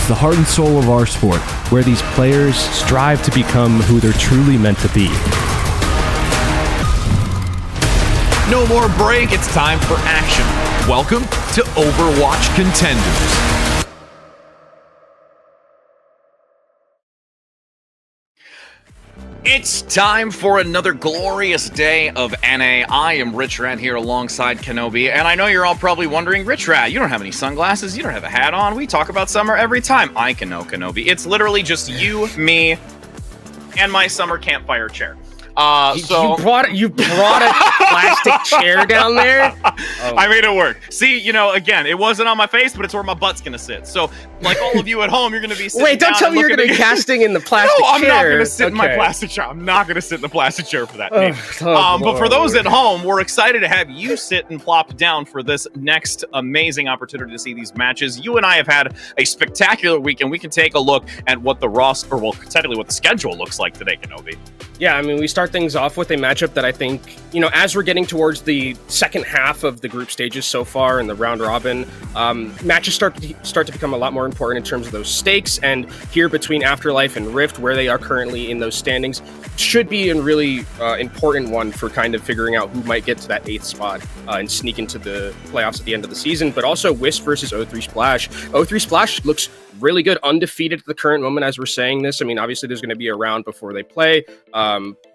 is the heart and soul of our sport, where these players strive to become who they're truly meant to be. No more break, it's time for action. Welcome to Overwatch Contenders. It's time for another glorious day of NA. I am Rich Rat here alongside Kenobi, and I know you're all probably wondering, Rich Rat, you don't have any sunglasses, you don't have a hat on, we talk about summer every time. I can know, Kenobi. It's literally just you, me, and my summer campfire chair. You brought a plastic chair down there? Oh. I made it work. See, you know, again, it wasn't on my face, but it's where my butt's gonna sit. So, like all of you at home, you're gonna be sitting Wait, don't tell me you're gonna be casting in the plastic chair. No, I'm not gonna sit in my plastic chair. I'm not gonna sit in the plastic chair for that. But for those at home, we're excited to have you sit and plop down for this next amazing opportunity to see these matches. You and I have had a spectacular week, and we can take a look at what the roster, or well, technically what the schedule looks like today, Kenobi. Yeah, I mean, we start things off with a matchup that I think, you know, as we're getting towards the second half of the group stages so far in the round robin, matches start to become a lot more important in terms of those stakes. And here between Afterlife and Rift, where they are currently in those standings, should be a really important one for kind of figuring out who might get to that 8th spot and sneak into the playoffs at the end of the season. But also Wisp versus O3 Splash. O3 Splash looks really good, undefeated at the current moment as we're saying this. I mean, obviously there's going to be a round before they play,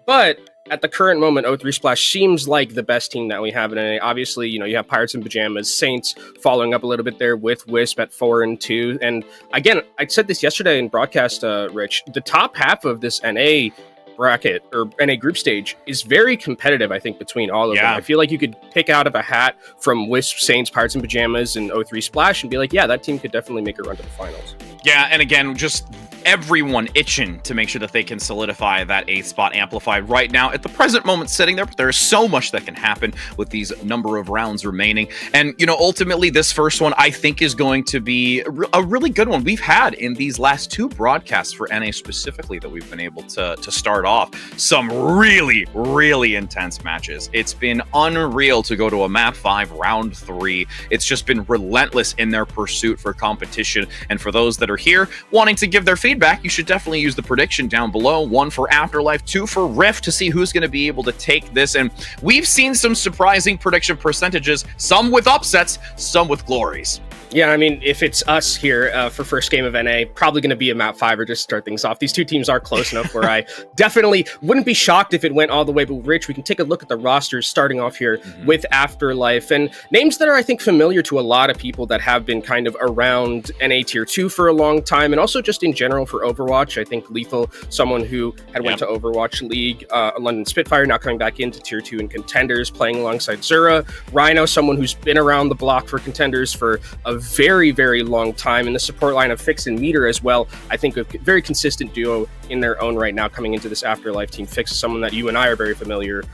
but at the current moment, O3 Splash seems like the best team that we have in NA. Obviously, you know, you have Pirates and Pajamas, Saints following up a little bit there with Wisp at 4-2. And again, I said this yesterday in broadcast, Rich, the top half of this NA bracket or NA group stage is very competitive, I think, between all of them. I feel like you could pick out of a hat from Wisp, Saints, Pirates and Pajamas, and O3 Splash and be like, yeah, that team could definitely make a run to the finals. Yeah, and again, just everyone itching to make sure that they can solidify that 8th spot amplified right now at the present moment sitting there, but there is so much that can happen with these number of rounds remaining. And, you know, ultimately this first one I think is going to be a really good one. We've had in these last 2 broadcasts for NA specifically that we've been able to start off some really, really intense matches. It's been unreal to go to a map 5 round 3. It's just been relentless in their pursuit for competition. And for those that are here wanting to give their feedback, you should definitely use the prediction down below. 1 for Afterlife, 2 for Rift, to see who's going to be able to take this. And we've seen some surprising prediction percentages, some with upsets, some with glories. Yeah, I mean, if it's us here for first game of NA, probably going to be a map 5 or just start things off. These 2 teams are close enough where I definitely wouldn't be shocked if it went all the way. But Rich, we can take a look at the rosters starting off here with Afterlife, and names that are, I think, familiar to a lot of people that have been kind of around NA Tier 2 for a long time, and also just in general for Overwatch. I think Lethal, someone who had went to Overwatch League, London Spitfire, now coming back into Tier 2 and Contenders, playing alongside Zura. Rhino, someone who's been around the block for Contenders for a very, very long time, and the support line of Fix and Meter as well. I think a very consistent duo in their own right now coming into this Afterlife team. Fix is someone that you and I are very familiar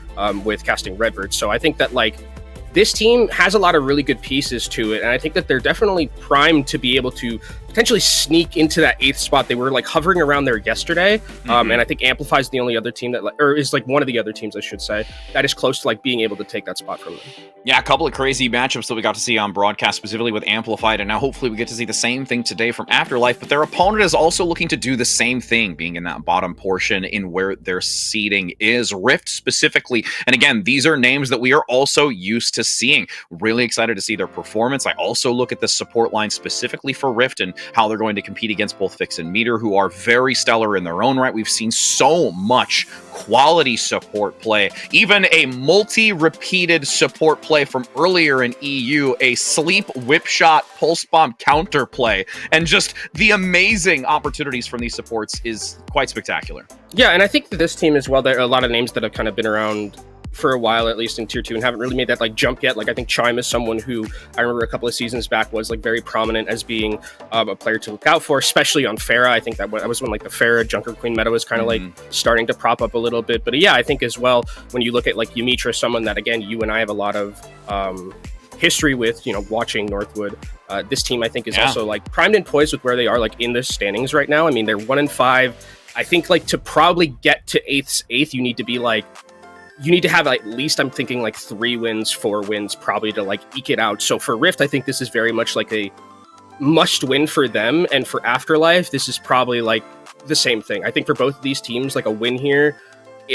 with casting Redbird. So I think that, like, this team has a lot of really good pieces to it, and I think that they're definitely primed to be able to potentially sneak into that 8th spot. They were like hovering around there yesterday, and I think Amplify is the only other team that, or is like one of the other teams, I should say, that is close to like being able to take that spot from them. Yeah, a couple of crazy matchups that we got to see on broadcast, specifically with Amplified, and now hopefully we get to see the same thing today from Afterlife, but their opponent is also looking to do the same thing, being in that bottom portion in where their seeding is, Rift specifically. And again, these are names that we are also used to seeing. Really excited to see their performance. I also look at the support line specifically for Rift and how they're going to compete against both Fix and Meter, who are very stellar in their own right. We've seen so much quality support play, even a multi-repeated support play from earlier in EU, a sleep whip shot pulse bomb counter play, and just the amazing opportunities from these supports is quite spectacular. Yeah, and I think that this team as well, there are a lot of names that have kind of been around for a while, at least in Tier 2, and haven't really made that like jump yet. Like, I think Chime is someone who I remember a couple of seasons back was like very prominent as being a player to look out for, especially on Pharah. I think that was when like the Pharah Junker Queen meta was kind of like starting to prop up a little bit. But yeah, I think as well, when you look at like Yumitra, someone that, again, you and I have a lot of history with, you know, watching Northwood. This team, I think, is also like primed and poised with where they are like in the standings right now. I mean, they're 1-5. I think like to probably get to eighth, you need to be like, you need to have at least, I'm thinking like 3 wins, 4 wins probably to like eke it out. So for Rift, I think this is very much like a must win for them, and for Afterlife, this is probably like the same thing. I think for both of these teams, like a win here,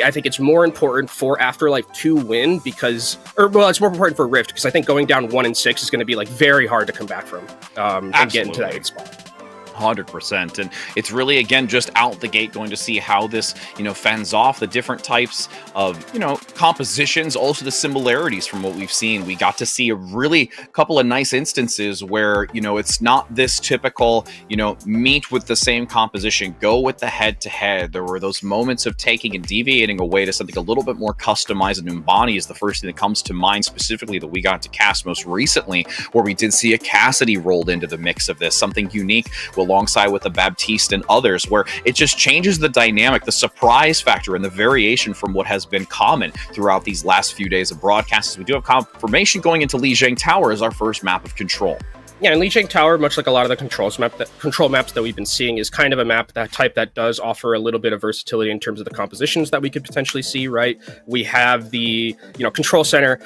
I think it's more important for Afterlife to win because, it's more important for Rift because I think going down 1-6 is going to be like very hard to come back from and get into that 8th spot. 100%. And it's really, again, just out the gate going to see how this, fends off the different types of, compositions, also the similarities from what we've seen. We got to see a really couple of nice instances where, it's not this typical, meet with the same composition, go with the head-to-head. There were those moments of taking and deviating away to something a little bit more customized, and Numbani is the first thing that comes to mind specifically that we got to cast most recently, where we did see a Cassidy rolled into the mix of this, something unique alongside with the Baptiste and others, where it just changes the dynamic, the surprise factor, and the variation from what has been common throughout these last few days of broadcasts. We do have confirmation going into Lijiang Tower as our first map of control. Yeah, and Lijiang Tower, much like a lot of the control maps that we've been seeing, is kind of a map that does offer a little bit of versatility in terms of the compositions that we could potentially see, right? We have the, control center.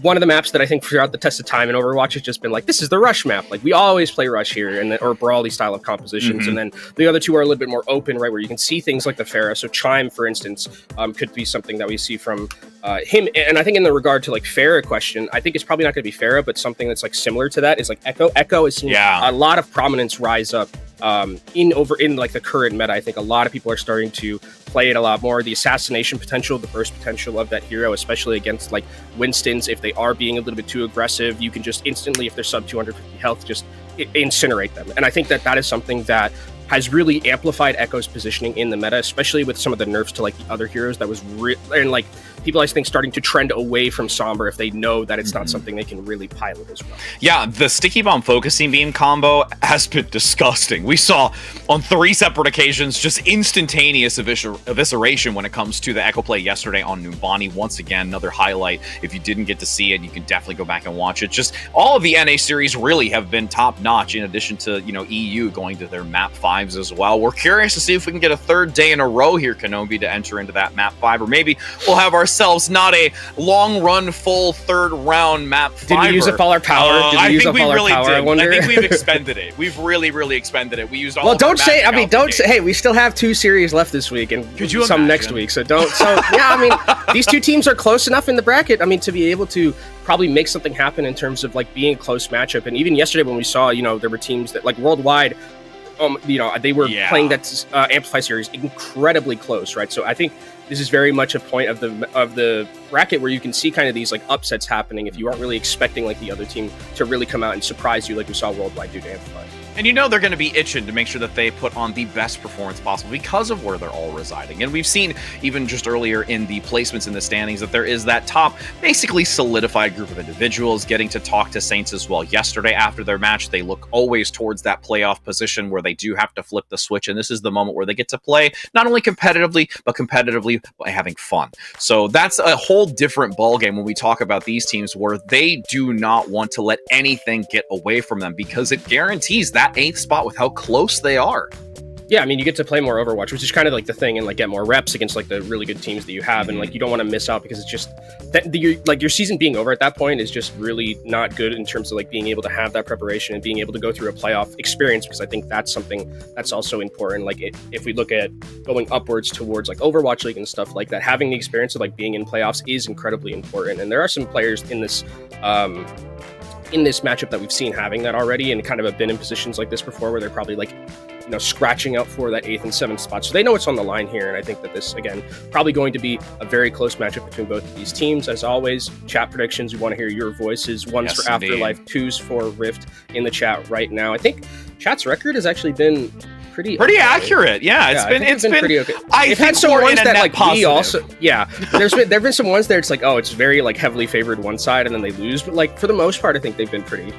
One of the maps that I think throughout the test of time in Overwatch has just been like, this is the rush map. Like, we always play rush here, or Brawly style of compositions. And then the other two are a little bit more open, right, where you can see things like the Pharah. So Chime, for instance, could be something that we see from him. And I think in the regard to like Pharah question, I think it's probably not going to be Pharah, but something that's like similar to that is like Echo. Echo is seeing a lot of prominence rise up in like the current meta. I think a lot of people are starting to play it a lot more. The assassination potential, the burst potential of that hero, especially against like Winstons, if they are being a little bit too aggressive, you can just instantly, if they're sub 250 health, just incinerate them. And I think that is something that has really amplified Echo's positioning in the meta, especially with some of the nerfs to like the other heroes that was and like people I think starting to trend away from Somber if they know that it's not something they can really pilot as well. Yeah, the Sticky Bomb Focusing Beam combo has been disgusting. We saw on 3 separate occasions just instantaneous evisceration when it comes to the Echo play yesterday on Numbani. Once again, another highlight. If you didn't get to see it, you can definitely go back and watch it. Just all of the NA series really have been top notch, in addition to, EU going to their map 5s as well. We're curious to see if we can get a 3rd day in a row here, Kenobi, to enter into that map 5, or maybe we'll have ourselves not a long run full 3rd round map 5. Did we use up all our power? I think we really did. I think we've expended it. We've really expended it. We used all. Well, don't say. I mean, don't say. Hey, we still have 2 series left this week, and some next week. So don't. So yeah, I mean, these 2 teams are close enough in the bracket. I mean, to be able to probably make something happen in terms of like being a close matchup. And even yesterday when we saw, there were teams that like worldwide. They were playing that Amplify series incredibly close, right? So I think this is very much a point of the bracket where you can see kind of these like upsets happening if you aren't really expecting like the other team to really come out and surprise you like we saw worldwide do to Amplify. And they're going to be itching to make sure that they put on the best performance possible because of where they're all residing. And we've seen even just earlier in the placements in the standings that there is that top, basically solidified group of individuals getting to talk to Saints as well. Yesterday after their match, they look always towards that playoff position where they do have to flip the switch. And this is the moment where they get to play not only competitively, but competitively by having fun. So that's a whole different ballgame when we talk about these teams where they do not want to let anything get away from them because it guarantees that 8th spot with how close they are. Yeah, I mean, you get to play more Overwatch, which is kind of like the thing, and like get more reps against like the really good teams that you have, and like you don't want to miss out because it's just that your season being over at that point is just really not good in terms of like being able to have that preparation and being able to go through a playoff experience, because I think that's something that's also important. Like if we look at going upwards towards like Overwatch League and stuff like that, having the experience of like being in playoffs is incredibly important, and there are some players in this matchup that we've seen having that already and kind of have been in positions like this before where they're probably like scratching out for that 8th and 7th spot. So they know what's on the line here. And I think that this, again, probably going to be a very close matchup between both of these teams. As always, chat predictions. We want to hear your voices. One's for Afterlife, 2's for Rift in the chat right now. I think chat's record has actually been pretty accurate. Yeah, it's been pretty okay. I've had some ones that like positive. We also there've been some ones there it's like, oh, it's very like heavily favored one side and then they lose, but like for the most part I think they've been pretty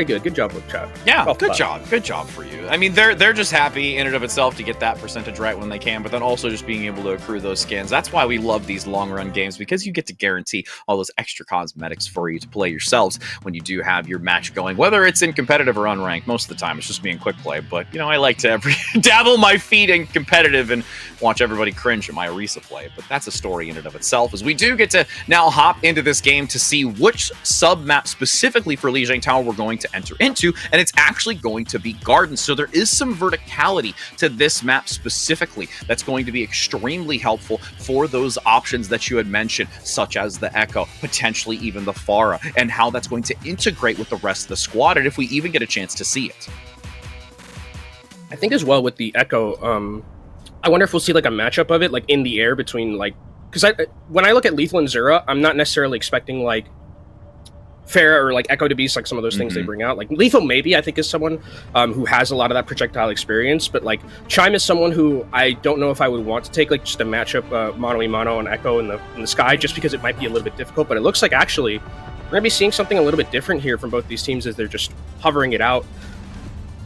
good. Good job with chat. Yeah, good job for you. I mean, they're just happy in and of itself to get that percentage right when they can, but then also just being able to accrue those skins. That's why we love these long run games, because you get to guarantee all those extra cosmetics for you to play yourselves when you do have your match going, whether it's in competitive or unranked. Most of the time it's just being quick play, but I like to dabble my feet in competitive and watch everybody cringe at my Orisa play. But that's a story in and of itself, as we do get to now hop into this game to see which sub-map specifically for Lijiang Tower we're going to enter into, and it's actually going to be Gardens. So there is some verticality to this map specifically that's going to be extremely helpful for those options that you had mentioned, such as the Echo, potentially even the Pharah, and how that's going to integrate with the rest of the squad, and if we even get a chance to see it. I think as well with the Echo, I wonder if we'll see like a matchup of it, like in the air between like, because when I look at Lethal and Zura, I'm not necessarily expecting like Pharah or like Echo to be like some of those things they bring out. Like Lethal maybe I think is someone who has a lot of that projectile experience, but like Chime is someone who I don't know if I would want to take like just a matchup mano-a-mano and Echo in the sky, just because it might be a little bit difficult. But it looks like actually we're gonna be seeing something a little bit different here from both these teams as they're just hovering it out.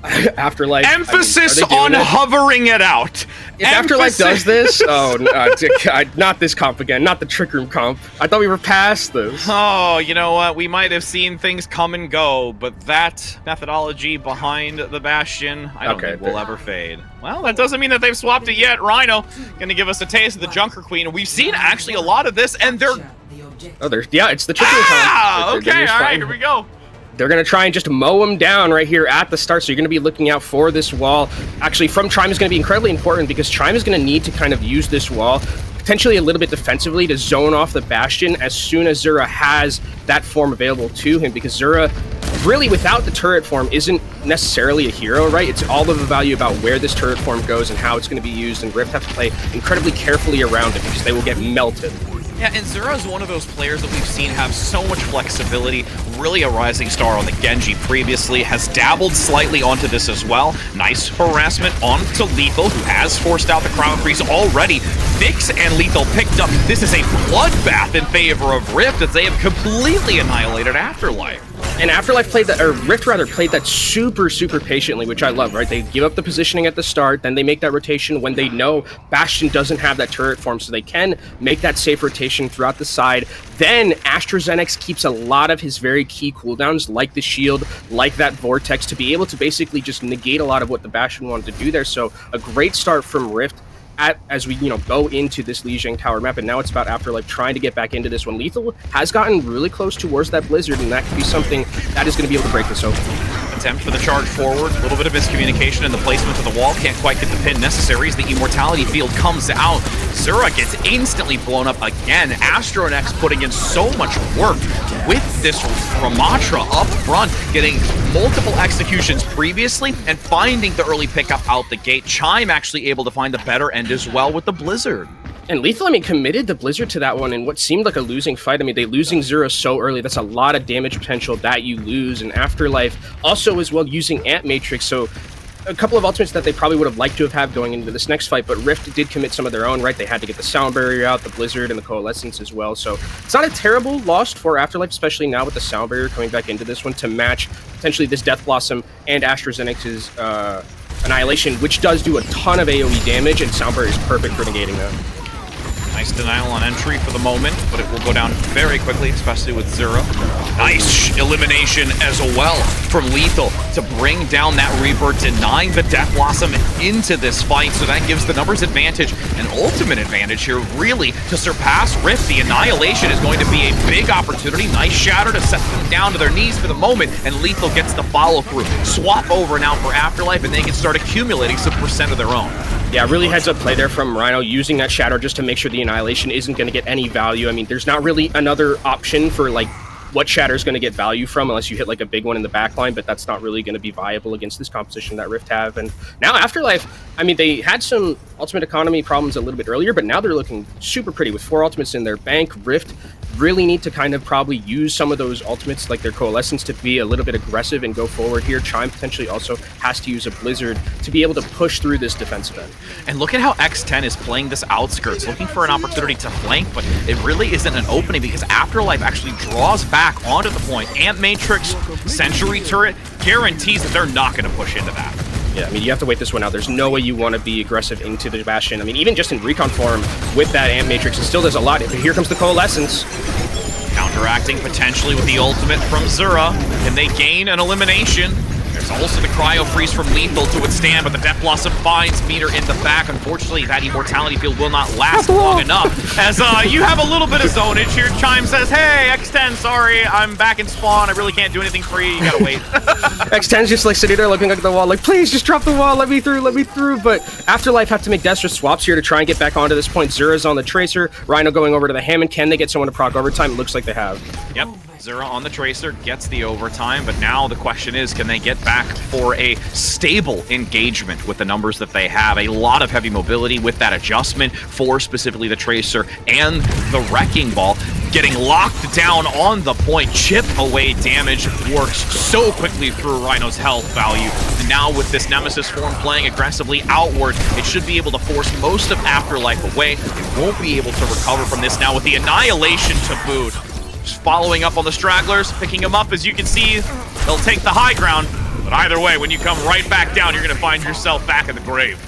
Afterlife. Emphasis on hovering it out. If Afterlife does this, not this comp again, not the Trick Room comp. I thought we were past this. Oh, you know what? We might have seen things come and go, but that methodology behind the Bastion, I don't think will ever fade. Well, that doesn't mean that they've swapped it yet. Rhino gonna give us a taste of the Junker Queen, and we've seen actually a lot of this, and they're... Oh, it's the Trick Room comp. Okay, all right, here we go. They're going to try and just mow him down right here at the start, so you're going to be looking out for this wall. Actually, from Chime is going to be incredibly important, because Chime is going to need to kind of use this wall, potentially a little bit defensively, to zone off the Bastion as soon as Zura has that form available to him, because Zura, really without the turret form, isn't necessarily a hero, right? It's all of the value about where this turret form goes and how it's going to be used, and Rift have to play incredibly carefully around it, because they will get melted. Yeah, and Zura is one of those players that we've seen have so much flexibility, really a rising star on the Genji previously, has dabbled slightly onto this as well. Nice harassment onto Lethal, who has forced out the Crown Freeze already. Vix and Lethal picked up. This is a bloodbath in favor of Rift, as they have completely annihilated Afterlife. And Afterlife played that, or Rift rather, played that super patiently, which I love, right? They give up the positioning at the start, then they make that rotation when they know Bastion doesn't have that turret form, so they can make that safe rotation throughout the side. Then AstraZenex keeps a lot of his very key cooldowns, like the shield, like that Vortex, to be able to basically just negate a lot of what the Bastion wanted to do there. So a great start from Rift as we go into this Lijiang Tower map, and now it's about Afterlife trying to get back into this one. Lethal has gotten really close towards that Blizzard, and that could be something that is going to be able to break this open. Attempt for the charge forward, a little bit of miscommunication in the placement of the wall, can't quite get the pin necessary as the Immortality field comes out. Zura gets instantly blown up again. Astronex putting in so much work with this Ramatra up front, getting multiple executions previously and finding the early pickup out the gate. Chime actually able to find the better end as well with the Blizzard. And Lethal, committed the Blizzard to that one in what seemed like a losing fight. They losing Zura so early. That's a lot of damage potential that you lose. And Afterlife also as well using Ant Matrix. So a couple of ultimates that they probably would have liked to have had going into this next fight, but Rift did commit some of their own, right? They had to get the Sound Barrier out, the Blizzard, and the Coalescence as well. So it's not a terrible loss for Afterlife, especially now with the Sound Barrier coming back into this one to match potentially this Death Blossom and AstraZeneca's Annihilation, which does do a ton of AoE damage, and Sound Barrier is perfect for negating that. Nice denial on entry for the moment, but it will go down very quickly, especially with Zura. Nice elimination as well from Lethal to bring down that Reaper, denying the Death Blossom into this fight. So that gives the numbers advantage, an ultimate advantage here, really, to surpass Rift. The Annihilation is going to be a big opportunity. Nice shatter to set them down to their knees for the moment, and Lethal gets the follow-through. Swap over now for Afterlife, and they can start accumulating some percent of their own. Yeah, really heads-up play there from Rhino, using that Shadow just to make sure the Annihilation isn't going to get any value. There's not really another option for, what Shatter's going to get value from unless you hit, a big one in the backline, but that's not really going to be viable against this composition that Rift have. And now Afterlife, they had some ultimate economy problems a little bit earlier, but now they're looking super pretty with 4 ultimates in their bank. Rift really need to kind of probably use some of those ultimates, like their Coalescence, to be a little bit aggressive and go forward here. Chime potentially also has to use a Blizzard to be able to push through this defensive end. And look at how X10 is playing this outskirts, looking for an opportunity to flank, but it really isn't an opening because Afterlife actually draws back onto the point. Ant Matrix, Sentry Turret guarantees that they're not going to push into that. Yeah, you have to wait this one out. There's no way you want to be aggressive into the Bastion. Even just in recon form with that Ant Matrix, it still does a lot. Here comes the Coalescence. Counteracting potentially with the ultimate from Zura. Can they gain an elimination? There's also the Cryo Freeze from Lethal to withstand, but the Death Blossom finds Meter in the back. Unfortunately, that Immortality field will not last long enough, as you have a little bit of zonage here. Chime says, hey, X10, sorry, I'm back in spawn. I really can't do anything for you. You gotta wait. X10's just like sitting there looking at the wall, like, please just drop the wall, let me through. But Afterlife have to make desperate swaps here to try and get back onto this point. Zura's on the Tracer, Rhino going over to the Hammond. Can they get someone to proc overtime? It looks like they have. Yep, Zura on the Tracer gets the overtime, but now the question is, can they get back for a stable engagement with the numbers that they have? A lot of heavy mobility with that adjustment for specifically the Tracer and the Wrecking Ball. Getting locked down on the point, chip away damage works so quickly through Rhino's health value. And now with this Nemesis form playing aggressively outward, it should be able to force most of Afterlife away. It won't be able to recover from this now with the Annihilation to boot. Just following up on the stragglers, picking them up. As you can see, they'll take the high ground. But either way, when you come right back down, you're going to find yourself back in the grave.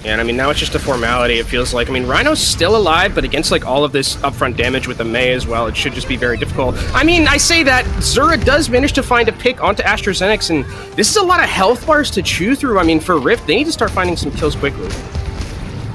Yeah, and I mean, now it's just a formality, it feels like. I mean, Rhino's still alive, but against, like, all of this upfront damage with the Mei as well, it should just be very difficult. I mean, I say that, Zura does manage to find a pick onto AstraZenex, and this is a lot of health bars to chew through. I mean, for Rift, they need to start finding some kills quickly.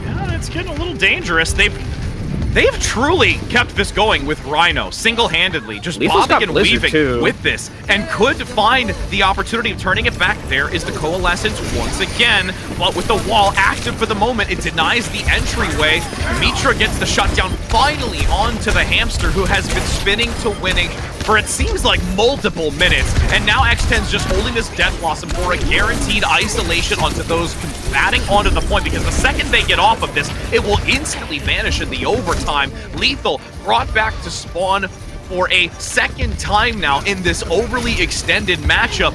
Yeah, it's getting a little dangerous. They've truly kept this going with Rhino, single-handedly, just bobbing and weaving with this, and could find the opportunity of turning it back. There is the Coalescence once again, but with the wall active for the moment, it denies the entryway. Mitra gets the shutdown finally onto the Hamster, who has been spinning to winning for it seems like multiple minutes, and now X10's just holding this Death Blossom for a guaranteed isolation onto those combating onto the point, because the second they get off of this, it will instantly vanish in the overtime. Lethal brought back to spawn for a second time now in this overly extended matchup.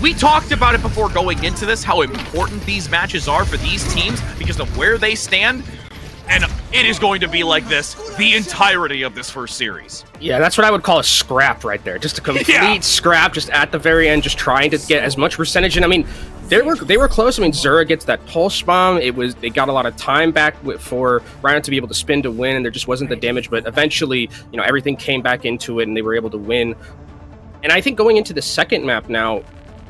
We talked about it before going into this, how important these matches are for these teams because of where they stand. And it is going to be like this the entirety of this first series. Yeah, that's what I would call a scrap right there. Just a complete scrap, just at the very end, just trying to get as much percentage. And I mean, they were close. I mean, Zura gets that pulse bomb. They got a lot of time back for Rhino to be able to spin to win, and there just wasn't the damage. But eventually, you know, everything came back into it, and they were able to win. And I think going into the second map now,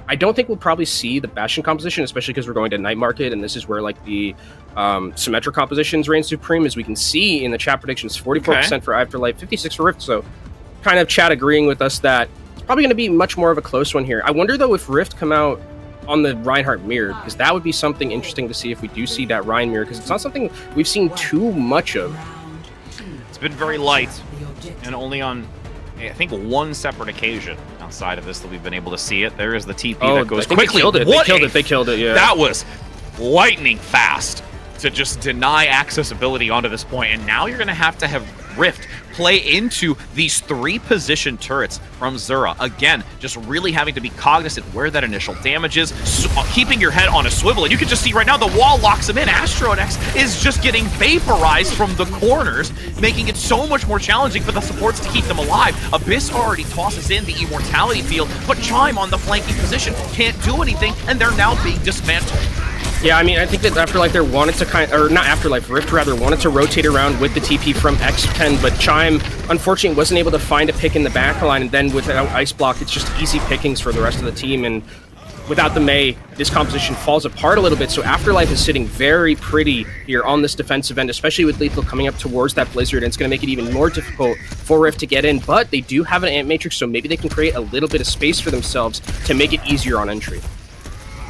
I don't think we'll probably see the Bastion composition, especially because we're going to Night Market, and this is where like the symmetric compositions reign supreme. As we can see in the chat predictions, 44% for Afterlife, 56% for Rift. So kind of chat agreeing with us that it's probably going to be much more of a close one here. I wonder though if Rift come out on the Reinhardt mirror, because that would be something interesting to see if we do see that Rein mirror, because it's not something we've seen too much of. It's been very light, and only on, I think, one separate occasion outside of this that we've been able to see it. There is the TP that goes quickly. They killed it, yeah. That was lightning fast to just deny accessibility onto this point, and now you're going to have Rift play into these 3 position turrets from Zura. Again, just really having to be cognizant where that initial damage is, keeping your head on a swivel. And you can just see right now the wall locks him in. Astronex is just getting vaporized from the corners, making it so much more challenging for the supports to keep them alive. Abyss already tosses in the Immortality field, but Chime on the flanking position can't do anything, and they're now being dismantled. Yeah, I mean, I think that Afterlife there wanted to not Afterlife, Rift rather, wanted to rotate around with the TP from X10, but Chime, unfortunately, wasn't able to find a pick in the back line, and then without Ice Block, it's just easy pickings for the rest of the team, and without the Mei, this composition falls apart a little bit, so Afterlife is sitting very pretty here on this defensive end, especially with Lethal coming up towards that Blizzard, and it's going to make it even more difficult for Rift to get in, but they do have an Ant Matrix, so maybe they can create a little bit of space for themselves to make it easier on entry.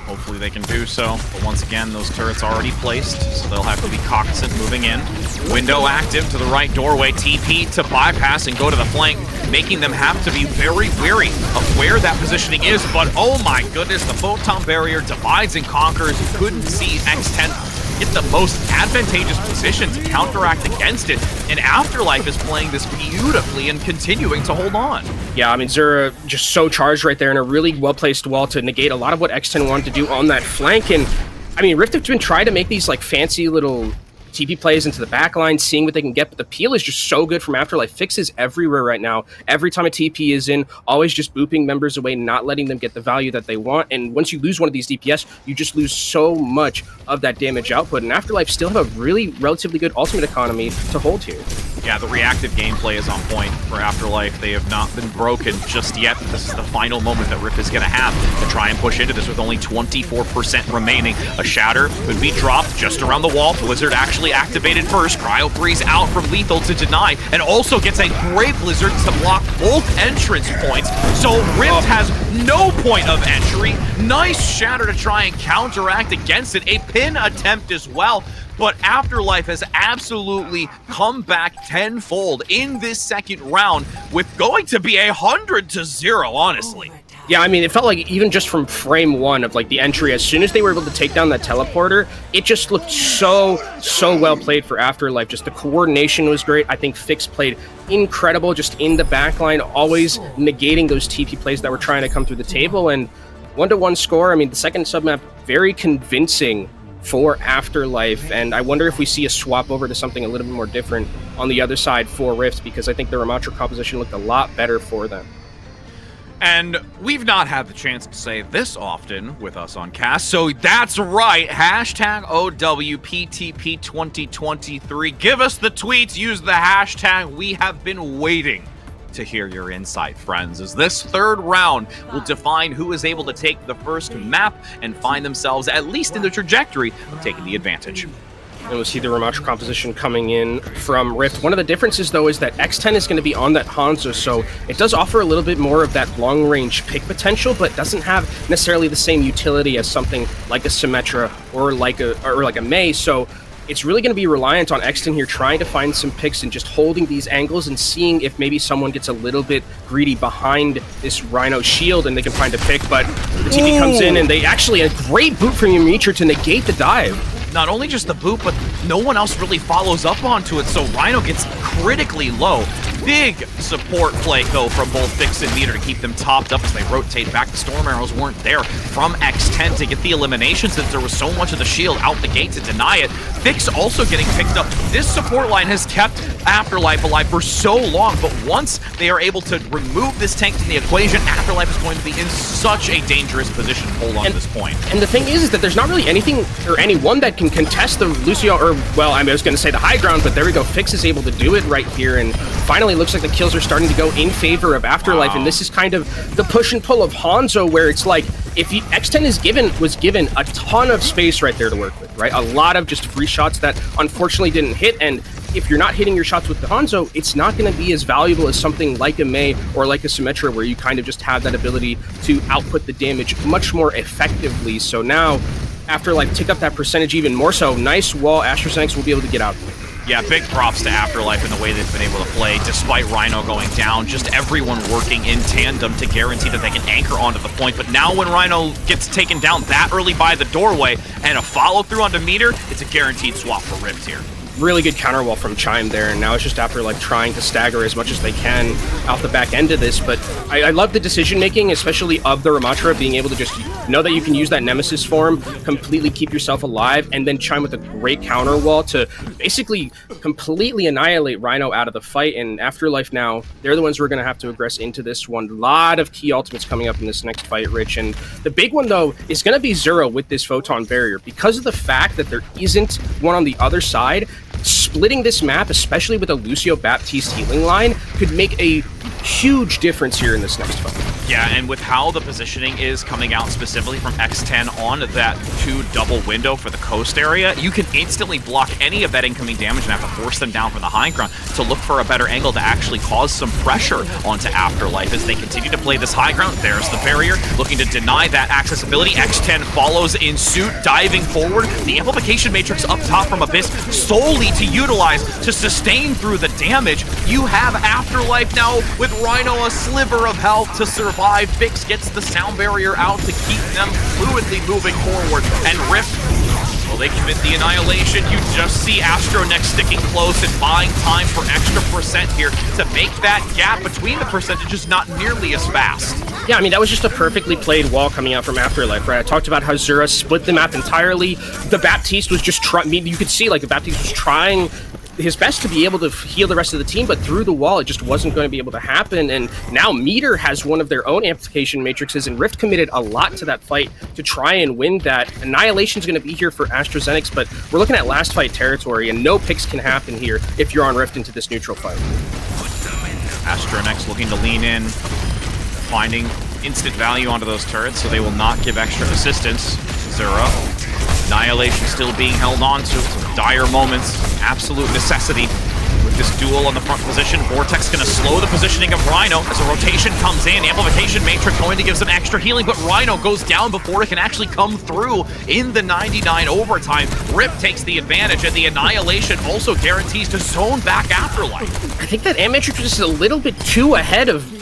Hopefully they can do so, but once again, those turrets already placed, so they'll have to be cognizant moving in. Window active to the right doorway, TP to bypass and go to the flank, making them have to be very wary of where that positioning is, but oh my goodness, the photon barrier divides and conquers. You couldn't see X10 get the most advantageous position to counteract against it, and Afterlife is playing this beautifully and continuing to hold on. Yeah, I mean, Zura just so charged right there in a really well-placed wall to negate a lot of what X10 wanted to do on that flank, and I mean, Rift have been trying to make these like fancy little TP plays into the back line, seeing what they can get, but the peel is just so good from Afterlife. Fixes everywhere right now. Every time a TP is in, always just booping members away, not letting them get the value that they want, and once you lose one of these DPS, you just lose so much of that damage output, and Afterlife still have a really relatively good ultimate economy to hold here. Yeah, the reactive gameplay is on point for Afterlife. They have not been broken just yet. This is the final moment that Rip is going to have to try and push into this with only 24% remaining. A Shatter could be dropped just around the wall. Blizzard actually activated first. Cryo Freeze out from Lethal to deny, and also gets a great Blizzard to block both entrance points. So Rift has no point of entry. Nice Shatter to try and counteract against it. A pin attempt as well. But Afterlife has absolutely come back tenfold in this second round with going to be 100-0, honestly. Yeah, I mean, it felt like even just from frame one of like the entry, as soon as they were able to take down that teleporter, it just looked so well played for Afterlife. Just the coordination was great. I think Fix played incredible just in the backline, always negating those TP plays that were trying to come through the table. And 1-1 score, I mean, the second submap, very convincing for Afterlife, and I wonder if we see a swap over to something a little bit more different on the other side for Rift, because I think the Ramatra composition looked a lot better for them. And we've not had the chance to say this often with us on cast, so that's right, hashtag OWPTP2023. Give us the tweets, use the hashtag. We have been waiting to hear your insight, friends, as this third round will define who is able to take the first map and find themselves at least in the trajectory of taking the advantage. And we'll see the Ramatra composition coming in from Rift. One of the differences, though, is that X10 is going to be on that Hanzo, so it does offer a little bit more of that long-range pick potential, but doesn't have necessarily the same utility as something like a Symmetra or like a Mei. So it's really going to be reliant on Exton here trying to find some picks and just holding these angles and seeing if maybe someone gets a little bit greedy behind this Rhino shield and they can find a pick. But the TP comes in and they actually a great boot from Yamitra to negate the dive. Not only just the boot, but no one else really follows up onto it, so Rhino gets critically low. Big support play, though, from both Fix and Meter to keep them topped up as they rotate back. The Storm Arrows weren't there from X10 to get the elimination since there was so much of the shield out the gate to deny it. Fix also getting picked up. This support line has kept Afterlife alive for so long, but once they are able to remove this tank from the equation, Afterlife is going to be in such a dangerous position to hold on to this point. And the thing is that there's not really anything or anyone that can contest the Lucio, or, well, I was going to say the high ground, but there we go. Fix is able to do it right here, and finally looks like the kills are starting to go in favor of Afterlife, and this is kind of the push and pull of Hanzo, where it's like, if X10 was given a ton of space right there to work with, right? A lot of just free shots that unfortunately didn't hit, and if you're not hitting your shots with the Hanzo, it's not going to be as valuable as something like a Mei or like a Symmetra, where you kind of just have that ability to output the damage much more effectively. So now, Afterlife tick up that percentage even more so. Nice wall, AstraZeneca will be able to get out. Yeah, big props to Afterlife in the way they've been able to play, despite Rhino going down. Just everyone working in tandem to guarantee that they can anchor onto the point. But now when Rhino gets taken down that early by the doorway and a follow-through onto Meter, it's a guaranteed swap for Rift here. Really good counter wall from Chime there, and now it's just Afterlife trying to stagger as much as they can out the back end of this. But I love the decision making, especially of the Ramatra, being able to just know that you can use that Nemesis form, completely keep yourself alive, and then Chime with a great counter wall to basically completely annihilate Rhino out of the fight. And Afterlife now, they're the ones who are going to have to aggress into this one. A lot of key ultimates coming up in this next fight, Rich. And the big one, though, is going to be Zero with this Photon Barrier. Because of the fact that there isn't one on the other side, splitting this map, especially with a Lucio Baptiste healing line, could make a huge difference here in this next fight. Yeah, and with how the positioning is coming out specifically from X10 on that 2 double window for the coast area, you can instantly block any of that incoming damage and have to force them down from the high ground to look for a better angle to actually cause some pressure onto Afterlife as they continue to play this high ground. There's the barrier, looking to deny that accessibility. X10 follows in suit, diving forward. The amplification matrix up top from Abyss solely to utilize to sustain through the damage. You have Afterlife now with Rhino a sliver of health to survive. Fix gets the sound barrier out to keep them fluidly moving forward. And Rift, well, they commit the annihilation. You just see Astronex sticking close and buying time for extra percent here to make that gap between the percentages not nearly as fast. Yeah, I mean, that was just a perfectly played wall coming out from Afterlife, right? I talked about how Zura split the map entirely. The Baptiste was just trying, I mean, you could see, like, the Baptiste was trying his best to be able to heal the rest of the team, but through the wall, it just wasn't going to be able to happen. And now Meter has one of their own amplification matrices, and Rift committed a lot to that fight to try and win that. Annihilation's going to be here for AstraZeneca, but we're looking at last fight territory, and no picks can happen here if you're on Rift into this neutral fight. AstraZeneca looking to lean in, finding instant value onto those turrets, so they will not give extra assistance. Zura. Annihilation still being held on to. Some dire moments. Absolute necessity. With this duel on the front position, Vortex going to slow the positioning of Rhino as a rotation comes in. Amplification Matrix going to give some extra healing, but Rhino goes down before it can actually come through in the 99 overtime. Rip takes the advantage, and the Annihilation also guarantees to zone back Afterlife. I think that Matrix was just a little bit too ahead of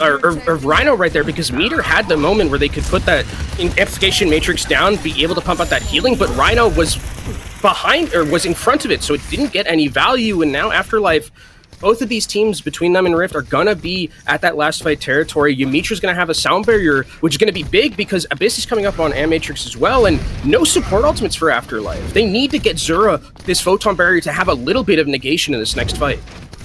Rhino right there, because Meter had the moment where they could put that Amplification Matrix down, be able to pump out that healing, but Rhino was behind, or was in front of it, so it didn't get any value. And now Afterlife, both of these teams between them and Rift are gonna be at that last fight territory. Ymitra's gonna have a sound barrier, which is gonna be big because Abyss is coming up on Matrix as well, and no support ultimates for Afterlife. They need to get Zura this photon barrier to have a little bit of negation in this next fight.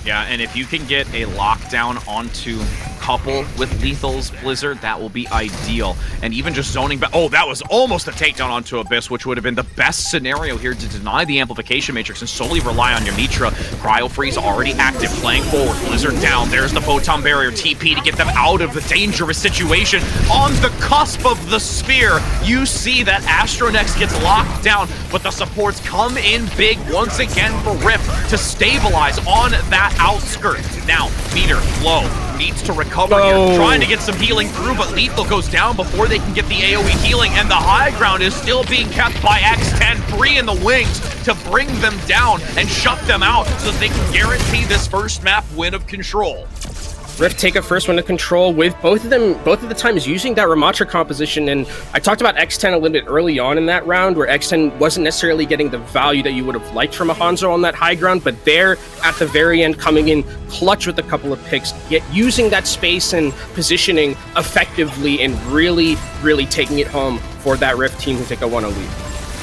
Yeah, and if you can get a lockdown onto couple with Lethal's Blizzard, that will be ideal. And even just zoning back, oh, that was almost a takedown onto Abyss, which would have been the best scenario here to deny the Amplification Matrix and solely rely on Ymitra. Cryo Freeze already active, playing forward, Blizzard down, there's the Photon Barrier, TP to get them out of the dangerous situation. On the cusp of the Sphere, you see that Astronex gets locked down, but the supports come in big once again for Rift to stabilize on that outskirt. Now, Meter, low, needs to recover here, trying to get some healing through, but Lethal goes down before they can get the AoE healing, and the high ground is still being kept by X10, 3 in the wings to bring them down and shut them out so that they can guarantee this first map win of Control. Rift take a first one to Control with both of the times using that Ramatra composition, and I talked about X10 a little bit early on in that round where X10 wasn't necessarily getting the value that you would have liked from a Hanzo on that high ground, but there at the very end coming in clutch with a couple of picks, yet using that space and positioning effectively and really, really taking it home for that Rift team who take a 1-0 lead.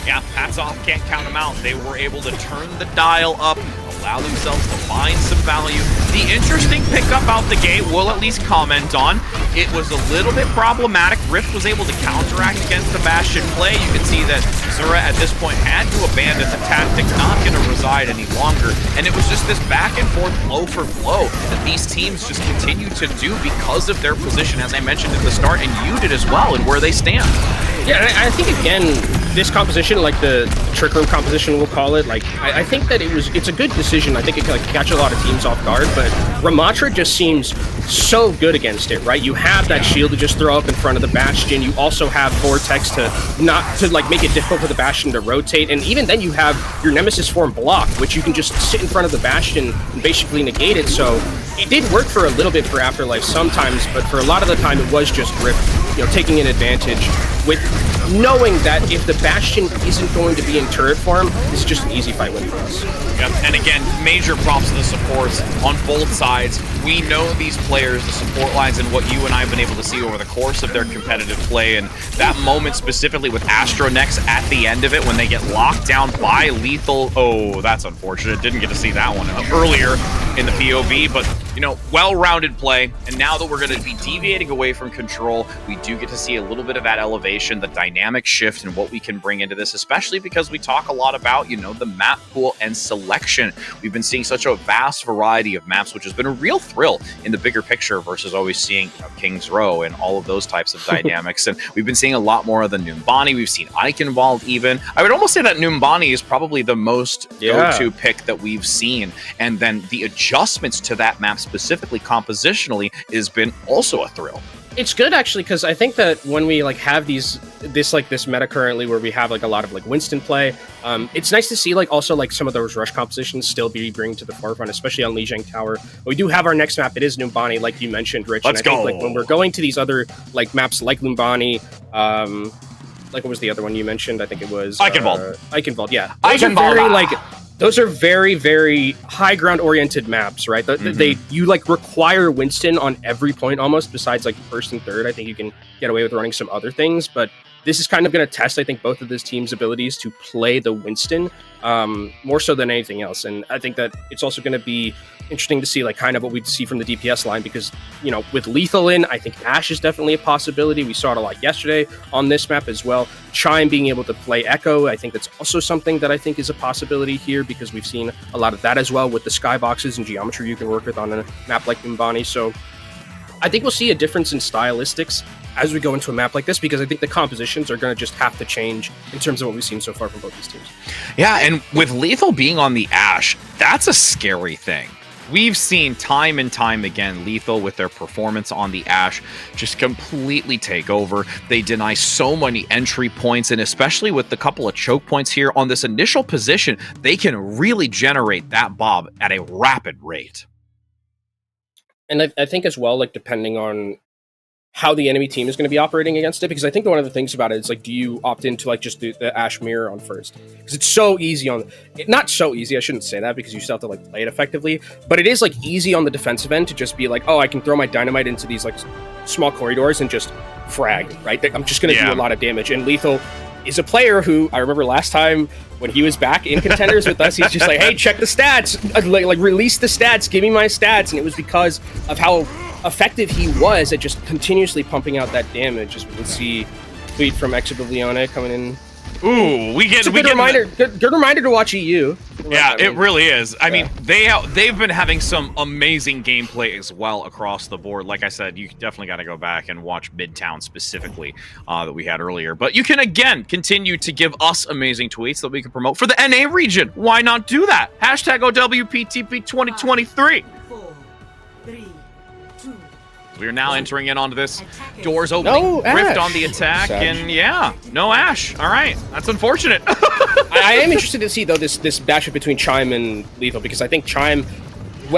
Yeah, hats off, can't count them out. They were able to turn the dial up, allow themselves to find some value. The interesting pickup out the gate, we'll at least comment on, it was a little bit problematic. Rift was able to counteract against the Bastion play. You can see that Zura at this point had to abandon the tactic, not going to reside any longer. And it was just this back and forth blow for blow that these teams just continue to do because of their position, as I mentioned at the start, and you did as well, and where they stand. Yeah, I think, again, this composition, like the Trick Room composition, we'll call it, like, I think that it's a good decision. I think it can, like, catch a lot of teams off guard, but Ramatra just seems so good against it, right? You have that shield to just throw up in front of the Bastion. You also have Vortex to make it difficult for the Bastion to rotate, and even then you have your Nemesis form block, which you can just sit in front of the Bastion and basically negate it. So it did work for a little bit for Afterlife sometimes, but for a lot of the time it was just Rift, taking an advantage with knowing that if the Bastion isn't going to be in turret form, it's just an easy fight win for us. Yep, and again, major props to the supports on both sides. We know these players, the support lines, and what you and I have been able to see over the course of their competitive play, and that moment specifically with Astronex at the end of it when they get locked down by Lethal. Oh, that's unfortunate. Didn't get to see that one earlier in the POV, but well-rounded play, and now that we're going to be deviating away from Control, we do get to see a little bit of that elevation, the dynamic shift, and what we can bring into this, especially because we talk a lot about, the map pool and selection. We've been seeing such a vast variety of maps, which has been a real thrill in the bigger picture versus always seeing King's Row and all of those types of dynamics, and we've been seeing a lot more of the Numbani. We've seen Eichenwald even. I would almost say that Numbani is probably the most go-to pick that we've seen, and then the adjustments to that map specifically compositionally has been also a thrill. It's good actually, because I think that when we have this meta currently where we have a lot of Winston play, it's nice to see also some of those rush compositions still be bring to the forefront, especially on Lijiang Tower. But we do have our next map. It is Numbani, like you mentioned, Rich. Let's go. Think, when we're going to these other maps like Numbani, what was the other one you mentioned? I think it was Eichenwald. Eichenwald, yeah. Eichenwald. Those are very, very high ground oriented maps, right? You like require Winston on every point almost, besides like first and third. I think you can get away with running some other things, but this is kind of going to test, I think, both of this team's abilities to play the Winston more so than anything else. And I think that it's also going to be interesting to see like kind of what we see from the DPS line, because, you know, with Lethal in, I think Ashe is definitely a possibility. We saw it a lot yesterday on this map as well. Chime being able to play Echo, I think that's also something that I think is a possibility here, because we've seen a lot of that as well with the skyboxes and geometry you can work with on a map like Umbani. So I think we'll see a difference in stylistics as we go into a map like this, because I think the compositions are going to just have to change in terms of what we've seen so far from both these teams. Yeah, and with Lethal being on the Ashe, that's a scary thing. We've seen time and time again Lethal with their performance on the Ashe just completely take over. They deny so many entry points, and especially with the couple of choke points here on this initial position, they can really generate that Bob at a rapid rate. And I think as well, like depending on how the enemy team is going to be operating against it, because I think one of the things about it is like, do you opt into like just the Ashe mirror on first? Because it's so easy not so easy, I shouldn't say that, because you still have to like play it effectively, but it is like easy on the defensive end to just be like, oh, I can throw my dynamite into these like small corridors and just frag, right? I'm just going to do a lot of damage. And Lethal is a player who I remember last time when he was back in Contenders with us, he's just like, hey, check the stats, like release the stats, give me my stats. And it was because of how effective he was at just continuously pumping out that damage, as we can see tweet from Exit of Leone coming in. Ooh, good reminder. Good reminder to watch EU. Yeah, it really is. I mean, they've been having some amazing gameplay as well across the board. Like I said, you definitely got to go back and watch Midtown specifically that we had earlier. But you can again continue to give us amazing tweets that we can promote for the NA region. Why not do that? Hashtag OWPTP 2023. 4, 3, 2. We are now entering in onto this. Doors opening. No Rift Ashe. on the attack, and yeah, no Ashe. All right, that's unfortunate. I am interested to see though this matchup between Chime and Lethal, because I think Chime,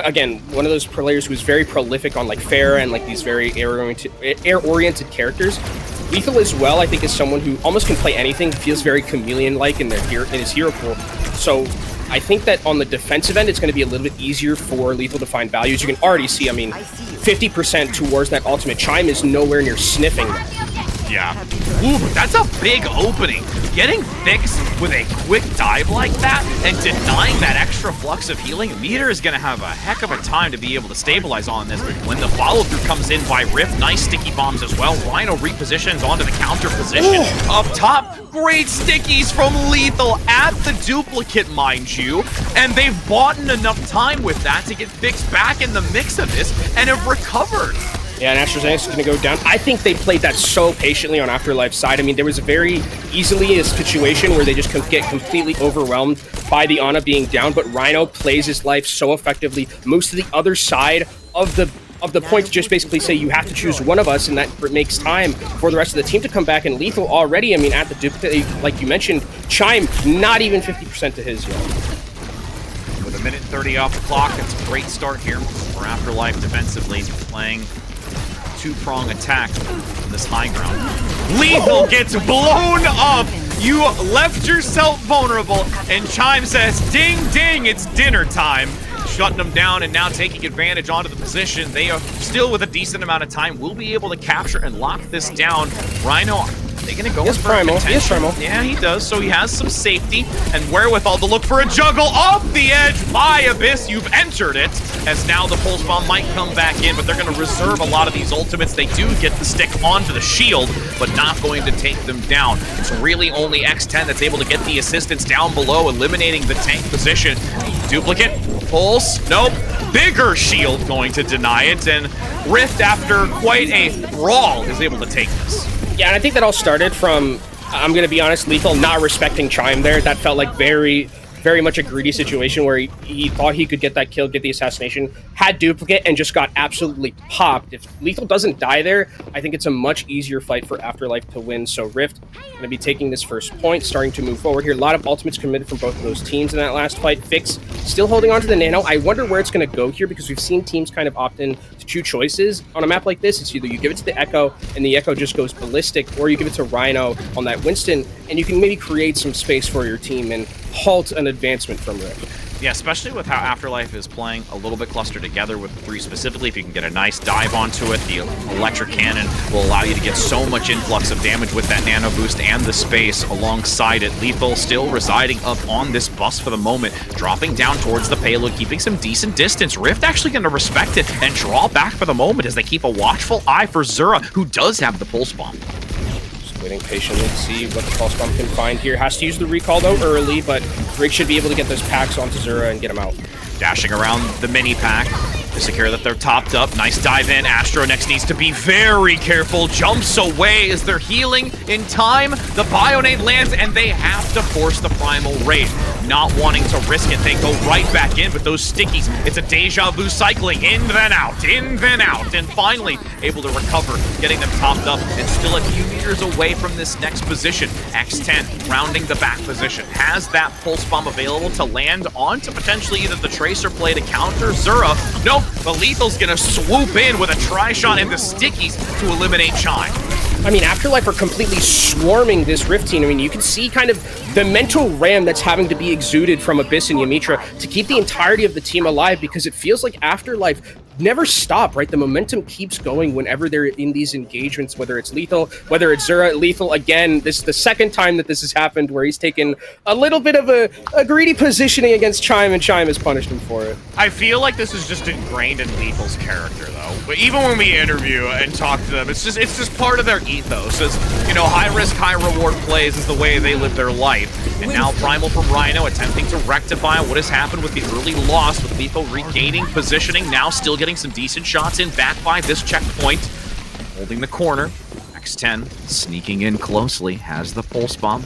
again, one of those players who's very prolific on like Pharah and like these very air-oriented characters. Lethal as well, I think, is someone who almost can play anything, feels very chameleon-like in his hero pool. So I think that on the defensive end, it's going to be a little bit easier for Lethal to find values. You can already see, I mean, 50% towards that ultimate. Chime is nowhere near sniffing that. Yeah. Ooh, but that's a big opening. Getting fixed with a quick dive like that and denying that extra flux of healing, Meter is going to have a heck of a time to be able to stabilize on this. When the follow-through comes in by Rift, nice sticky bombs as well. Rhino repositions onto the counter position. Up top, great stickies from Lethal at the duplicate, mind you. And they've bought enough time with that to get fixed back in the mix of this and have recovered. Yeah, and AstraZeneca is going to go down. I think they played that so patiently on Afterlife's side. I mean, there was very easily a situation where they just get completely overwhelmed by the Ana being down, but Rhino plays his life so effectively, moves to the other side of the point to just basically say you have to choose one of us, and that makes time for the rest of the team to come back. And Lethal already, I mean, at the duplicate, like you mentioned, Chime, not even 50% to his yet. With a minute 30 off the clock, it's a great start here for Afterlife defensively, playing two-prong attack on this high ground. Lethal gets blown up! You left yourself vulnerable, and Chime says, ding, ding, it's dinner time. Shutting them down and now taking advantage onto the position. They are still, with a decent amount of time, will be able to capture and lock this down. Rhino, they gonna go for primal. He is primal. Yeah, he does. So he has some safety and wherewithal to look for a juggle off the edge by Abyss. You've entered it, as now the pulse bomb might come back in, but they're gonna reserve a lot of these ultimates. They do get the stick onto the shield, but not going to take them down. It's really only X10 that's able to get the assistance down below, eliminating the tank position. Duplicate, pulse, nope. Bigger shield going to deny it, and Rift, after quite a brawl, is able to take this. Yeah, and I think that all started from, I'm going to be honest, Lethal not respecting Chime there. That felt like very much a greedy situation where he thought he could get that kill, get the assassination, had duplicate, and just got absolutely popped. If Lethal doesn't die there, I think it's a much easier fight for Afterlife to win. So Rift going to be taking this first point, starting to move forward here. A lot of ultimates committed from both of those teams in that last fight. Fix still holding on to the Nano. I wonder where it's going to go here, because we've seen teams kind of opt in to two choices on a map like this. It's either you give it to the Echo, and the Echo just goes ballistic, or you give it to Rhino on that Winston, and you can maybe create some space for your team. And halt an advancement from Rift. Yeah, especially with how Afterlife is playing a little bit clustered together with the 3 specifically. If you can get a nice dive onto it, the electric cannon will allow you to get so much influx of damage with that nano boost and the space alongside it. Lethal still residing up on this bus for the moment, dropping down towards the payload, keeping some decent distance. Rift actually going to respect it and draw back for the moment as they keep a watchful eye for Zura, who does have the pulse bomb. Waiting patiently to see what the pulse bomb can find here. Has to use the recall though early, but Rig should be able to get those packs onto Zura and get him out. Dashing around the mini pack to secure that they're topped up. Nice dive in. Astro next needs to be very careful. Jumps away as they're healing in time. The Bionade lands and they have to force the Primal Rage. Not wanting to risk it, they go right back in with those stickies. It's a deja vu cycling, in then out, and finally able to recover, getting them topped up and still a few meters away from this next position. X10 rounding the back position, has that pulse bomb available to land onto potentially either the Tracer play to counter Zura. Nope, the Lethal's gonna swoop in with a tri-shot and the stickies to eliminate Chime. I mean, Afterlife are completely swarming this Rift team. I mean, you can see kind of the mental ram that's having to be exuded from Abyss and Yamitra to keep the entirety of the team alive, because it feels like Afterlife never stop, right? The momentum keeps going whenever they're in these engagements, whether it's Lethal, whether it's Zura. Lethal, again, this is the second time that this has happened where he's taken a little bit of a greedy positioning against Chime, and Chime has punished him for it. I feel like this is just ingrained in Lethal's character, though. But even when we interview and talk to them, it's just part of their ethos. It's, you know, high risk, high reward plays is the way they live their life. And now Primal from Rhino attempting to rectify what has happened with the early loss, with Lethal regaining positioning, now still getting some decent shots in back by this checkpoint. Holding the corner. X10 sneaking in closely, has the pulse bomb.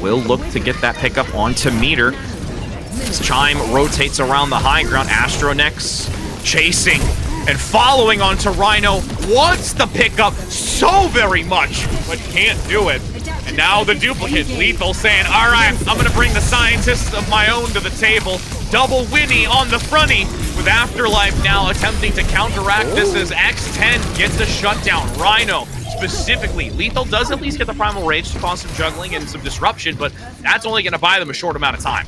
Will look to get that pickup onto Meter. As Chime rotates around the high ground, Astronex chasing and following onto Rhino. Wants the pickup so very much, but can't do it. And now the duplicate, Lethal saying, all right, I'm gonna bring the scientists of my own to the table. Double Winnie on the fronty, with Afterlife now attempting to counteract this as X10 gets a shutdown. Rhino specifically, Lethal does at least get the Primal Rage to cause some juggling and some disruption, but that's only gonna buy them a short amount of time.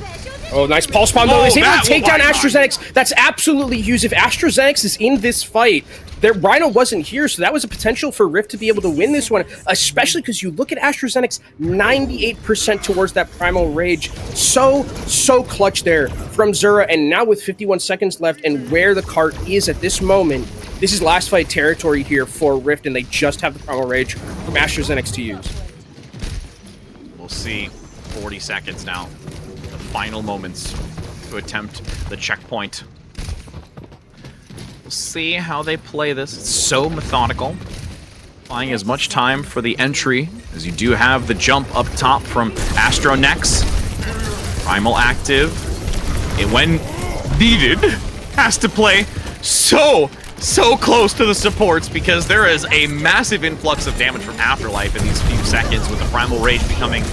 Oh, nice pulse bomb though. He's able to take down AstraZenex. That's absolutely huge. If AstraZenex is in this fight, Rhino wasn't here, so that was a potential for Rift to be able to win this one, especially because you look at AstraZenex, 98% towards that Primal Rage. So clutch there from Zura, and now with 51 seconds left and where the cart is at this moment, this is last fight territory here for Rift, and they just have the Primal Rage from AstraZenex to use. We'll see 40 seconds now. The final moments to attempt the checkpoint. We'll see how they play this. It's so methodical. Buying as much time for the entry as you do have the jump up top from Astronex. Primal active. And when needed, has to play so close to the supports, because there is a massive influx of damage from Afterlife in these few seconds, with the Primal Rage becoming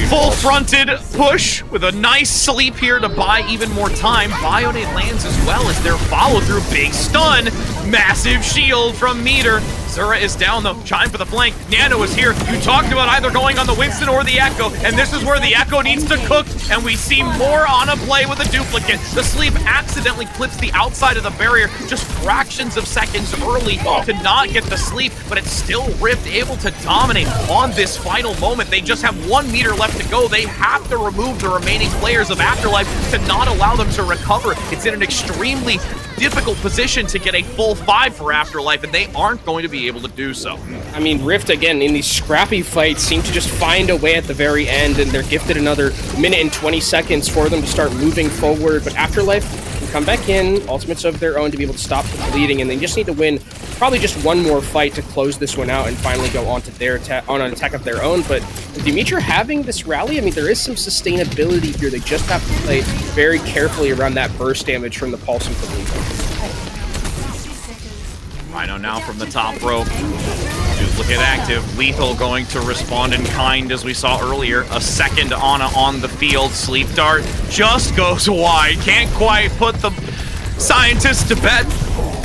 full-fronted push with a nice sleep here to buy even more time. Bionade lands as well as their follow-through. Big stun. Massive shield from Meter. Zura is down though. Chime for the flank. Nano is here. You talked about either going on the Winston or the Echo, and this is where the Echo needs to cook, and we see more on a play with a duplicate. The sleep accidentally clips the outside of the barrier just fractions of seconds early to not get the sleep, but it's still Rift able to dominate on this final moment. They just have 1 meter left to go. They have to remove the remaining players of Afterlife to not allow them to recover. It's in an extremely difficult position to get a full 5 for Afterlife, and they aren't going to be able to do so. I mean, Rift, again, in these scrappy fights, seem to just find a way at the very end, and they're gifted another minute and 20 seconds for them to start moving forward, but Afterlife can come back in, ultimates of their own to be able to stop the bleeding, and they just need to win probably just one more fight to close this one out and finally go on to their on an attack of their own. But with Dimitri having this rally, I mean, there is some sustainability here. They just have to play very carefully around that burst damage from the pulse and from Lethal. Rhino now from the top rope. Just look at active. Lethal going to respond in kind, as we saw earlier. A second on the field. Sleep Dart just goes wide. Can't quite put the scientists to bed.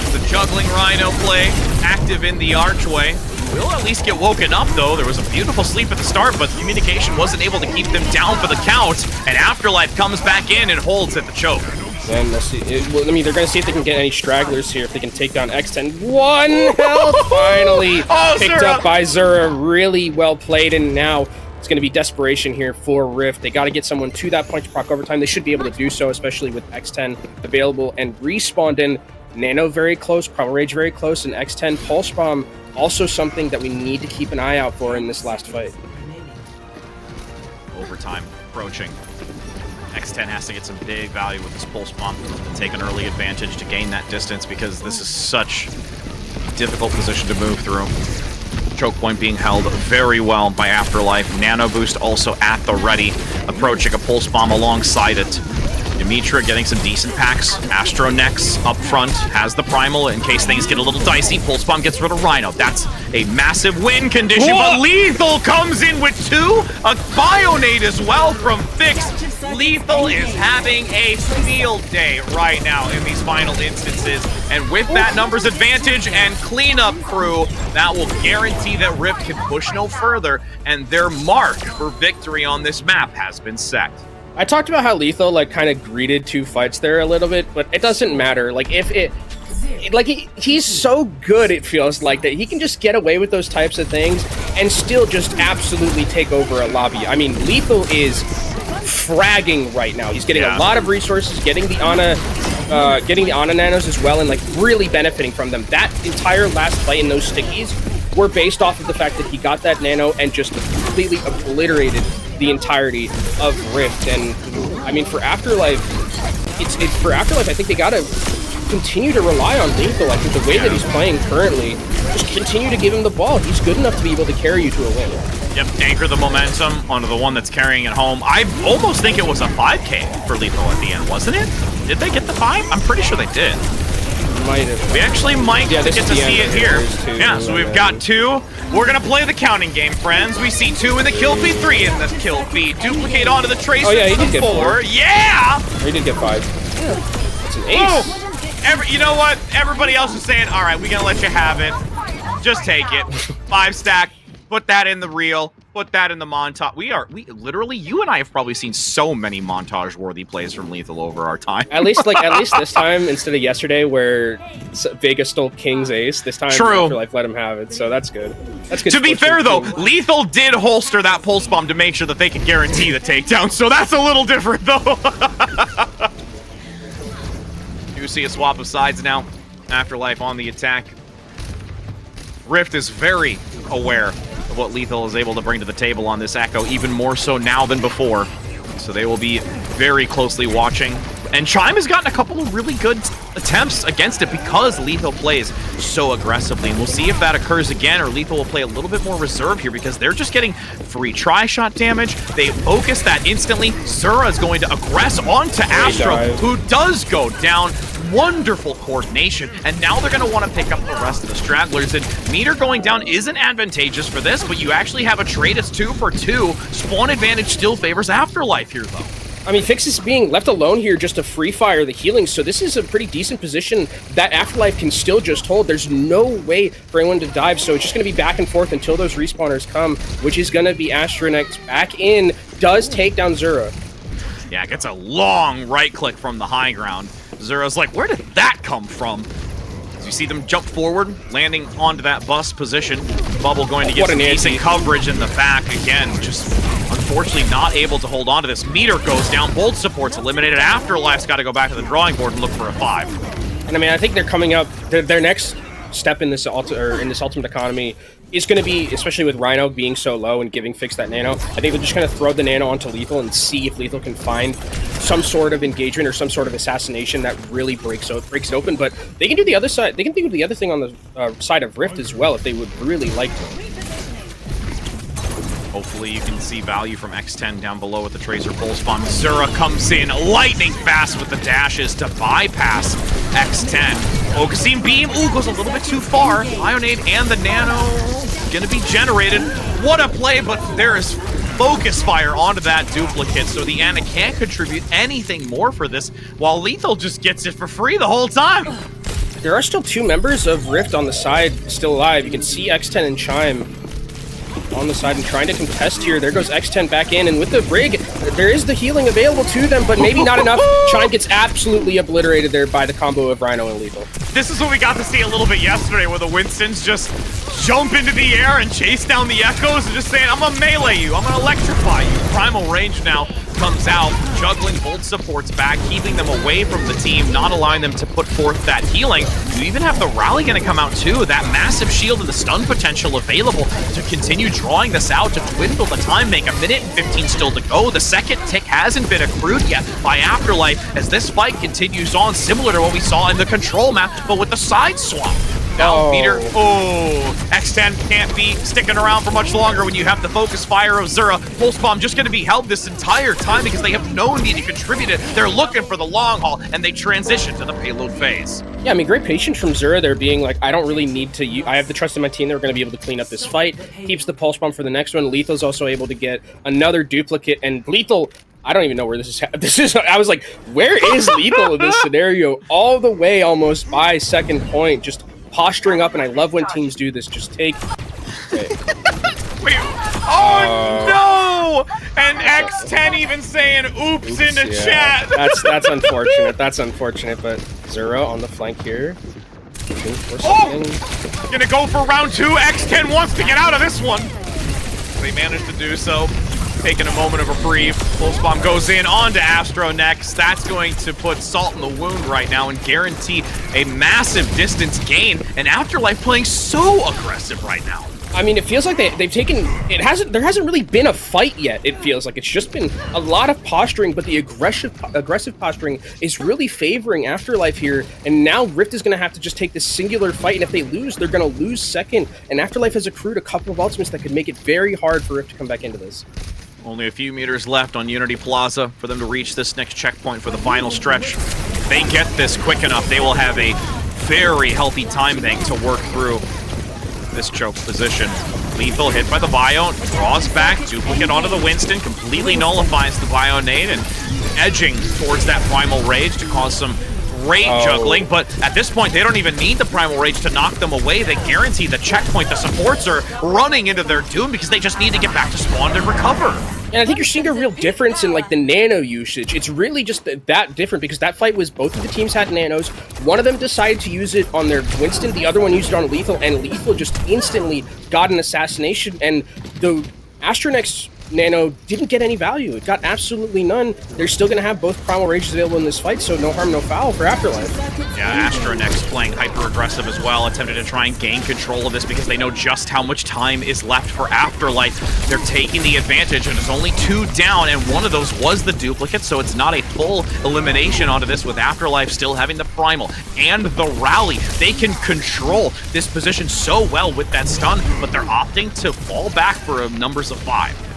The juggling Rhino play active in the archway. will at least get woken up, though. There was a beautiful sleep at the start, but communication wasn't able to keep them down for the count, and Afterlife comes back in and holds at the choke. And let's see. Well, I mean, they're going to see if they can get any stragglers here, if they can take down X10. One health finally picked up by Zura. Really well played, and now it's going to be desperation here for Rift. They got to get someone to that point to proc overtime. They should be able to do so, especially with X10 available and respawned in. Nano very close, Primal Rage very close, and X10 Pulse Bomb also something that we need to keep an eye out for in this last fight. Overtime approaching. X10 has to get some big value with this Pulse Bomb and take an early advantage to gain that distance, because this is such a difficult position to move through. Choke point being held very well by Afterlife. Nano Boost also at the ready, approaching a Pulse Bomb alongside it. Dimitra getting some decent packs. Astronex up front has the Primal in case things get a little dicey. Pulse Bomb gets rid of Rhino. That's a massive win condition, but Lethal comes in with 2. A Bionade as well from Fix. Lethal is having a field day right now in these final instances, and with that numbers advantage and cleanup crew, that will guarantee that Rift can push no further, and their mark for victory on this map has been set. I talked about how Lethal like kind of greeted 2 fights there a little bit, but it doesn't matter. Like if he's so good, it feels like that he can just get away with those types of things and still just absolutely take over a lobby. I mean, Lethal is fragging right now. He's getting a lot of resources, getting the Ana nanos as well, and like really benefiting from them. That entire last play in those stickies were based off of the fact that he got that nano and just completely obliterated the entirety of Rift. And I mean, for Afterlife, I think they gotta continue to rely on Lethal. I think the way that he's playing currently, just continue to give him the ball. He's good enough to be able to carry you to a win. Yep, anchor the momentum onto the one that's carrying it home. I almost think it was a 5K for Lethal at the end, wasn't it? Did they get the 5? I'm pretty sure they did. Might have. We actually might get to see it here. Yeah, so we've got 2. We're going to play the counting game, friends. We see 2 in the kill feed, 3 in the kill feed. Duplicate onto the Tracer. Oh, yeah, he did get 4. Yeah! He did get 5. Yeah. That's an ace. Oh! You know what? Everybody else is saying, all right, we're going to let you have it. Just take it. 5 stack. Put that in the reel. Put that in the montage. We literally, you and I have probably seen so many montage-worthy plays from Lethal over our time. At least this time, instead of yesterday where Vega stole King's ace, this time Afterlife let him have it, so that's good. That's good. To be fair, though, Lethal did holster that Pulse Bomb to make sure that they could guarantee the takedown, so that's a little different, though. You see a swap of sides now. Afterlife on the attack. Rift is very aware of what Lethal is able to bring to the table on this Echo, even more so now than before. So they will be very closely watching. And Chime has gotten a couple of really good attempts against it because Lethal plays so aggressively. And we'll see if that occurs again, or Lethal will play a little bit more reserved here because they're just getting free tri-shot damage. They focus that instantly. Zura is going to aggress onto Astro, who does go down. Wonderful coordination, and now they're going to want to pick up the rest of the stragglers, and meter going down isn't advantageous for this, but you actually have a trade. It's 2 for 2. Spawn advantage still favors Afterlife here, though. I mean, Fix is being left alone here just to free fire the healing, so this is a pretty decent position that Afterlife can still just hold. There's no way for anyone to dive, so it's just going to be back and forth until those respawners come, which is going to be Astronex back in, does take down Zura. Yeah, gets a long right click from the high ground. Zura's like, where did that come from? As you see them jump forward, landing onto that bus position. Bubble going to get some decent coverage in the back again. Just unfortunately not able to hold on to this. Meter goes down. Both supports eliminated. Afterlife's got to go back to the drawing board and look for a 5. And I mean, I think they're coming up. Their next step in this ultimate economy is going to be, especially with Rhino being so low and giving Fix that nano, I think they're just going to throw the nano onto Lethal and see if Lethal can find some sort of engagement or some sort of assassination that really breaks it open. But they can do the other side. They can do the other thing on the side of Rift as well if they would really like to. Hopefully you can see value from X10 down below with the Tracer Pulse Bomb. Zura comes in lightning fast with the dashes to bypass X10. Focusing beam, goes a little bit too far. Ionade and the nano gonna be generated. What a play, but there is focus fire onto that duplicate, so the Ana can't contribute anything more for this, while Lethal just gets it for free the whole time. There are still 2 members of Rift on the side still alive. You can see X10 and Chime on the side and trying to contest here. There goes X10 back in, and with the Brig, there is the healing available to them, but maybe not enough. Chime gets absolutely obliterated there by the combo of Rhino and Lethal. This is what we got to see a little bit yesterday, where the Winstons just jump into the air and chase down the Echoes and just saying, I'm gonna melee you, I'm gonna electrify you. Primal Range now comes out, juggling both supports back, keeping them away from the team, not allowing them to put forth that healing. You even have the Rally gonna come out too, that massive shield and the stun potential available to continue drawing this out, to dwindle the time, make 1 minute and 15 still to go. The second tick hasn't been accrued yet by Afterlife as this fight continues on, similar to what we saw in the control map, but with the side swap. Now, Peter, X10 can't be sticking around for much longer when you have the focus fire of Zura. Pulse Bomb just going to be held this entire time because they have no need to contribute it. They're looking for the long haul, and they transition to the payload phase. Yeah, I mean, great patience from Zura. They're being like, I don't really need to I have the trust in my team. They're going to be able to clean up this fight. Keeps the Pulse Bomb for the next one. Lethal's also able to get another duplicate, and Lethal, I don't even know where this is. I was like, where is Lethal in this scenario? All the way almost by second point, just posturing up, and I love when teams do this. Just take... Okay. Wait, oh no! And X10 even saying oops in the chat. That's unfortunate. That's unfortunate, but Zura on the flank here. Gonna go for round 2. X10 wants to get out of this one. They managed to do so. Taking a moment of reprieve. Pulse Bomb goes in onto Astro next. That's going to put salt in the wound right now and guarantee a massive distance gain. And Afterlife playing so aggressive right now. I mean, it feels like they've taken... There hasn't really been a fight yet, it feels like. It's just been a lot of posturing, but the aggressive posturing is really favoring Afterlife here. And now Rift is going to have to just take this singular fight, and if they lose, they're going to lose second. And Afterlife has accrued a couple of ultimates that could make it very hard for Rift to come back into this. Only a few meters left on Unity Plaza for them to reach this next checkpoint for the final stretch. If they get this quick enough, they will have a very healthy time bank to work through this choke position. Lethal hit by the bio, draws back, duplicate onto the Winston, completely nullifies the bio nade, and edging towards that Primal Rage to cause some great juggling, but at this point, they don't even need the Primal Rage to knock them away. They guarantee the checkpoint. The supports are running into their doom because they just need to get back to spawn to recover. And I think you're seeing a real difference in, like, the nano usage. It's really just that different because that fight was both of the teams had nanos. One of them decided to use it on their Winston. The other one used it on Lethal, and Lethal just instantly got an assassination. And the Astronex nano didn't get any value. It got absolutely none. They're still going to have both Primal Rages available in this fight, so no harm, no foul for Afterlife. Yeah, Astronex playing hyper-aggressive as well, attempted to try and gain control of this because they know just how much time is left for Afterlife. They're taking the advantage, and there's only 2 down, and one of those was the duplicate, so it's not a full elimination onto this with Afterlife still having the Primal and the Rally. They can control this position so well with that stun, but they're opting to fall back for numbers of 5.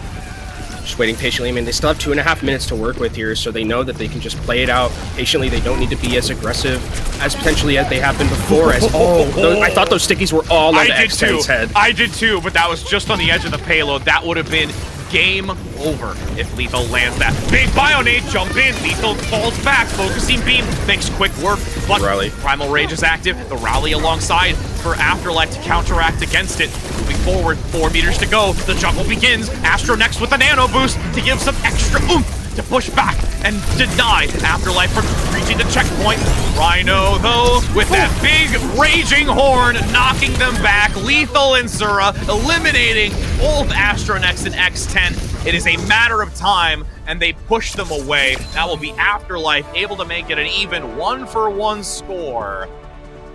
Just waiting patiently. I mean, they still have 2.5 minutes to work with here, so they know that they can just play it out patiently. They don't need to be as aggressive as potentially as they have been before. As I thought those stickies were all on the X10's head. I did too, but that was just on the edge of the payload. That would have been game over if Lethal lands that. Big Bionade, jump in. Lethal falls back. Focusing beam makes quick work, but Rally. Primal Rage is active. The Rally alongside for Afterlife to counteract against it. Moving forward, 4 meters to go. The juggle begins. Astro next with a nano boost to give some extra oomph to push back and deny Afterlife from reaching the checkpoint. Rhino, though, with that big raging horn, knocking them back. Lethal and Zura eliminating both Astronex and X10. It is a matter of time, and they push them away. That will be Afterlife able to make it an even 1-for-1 score.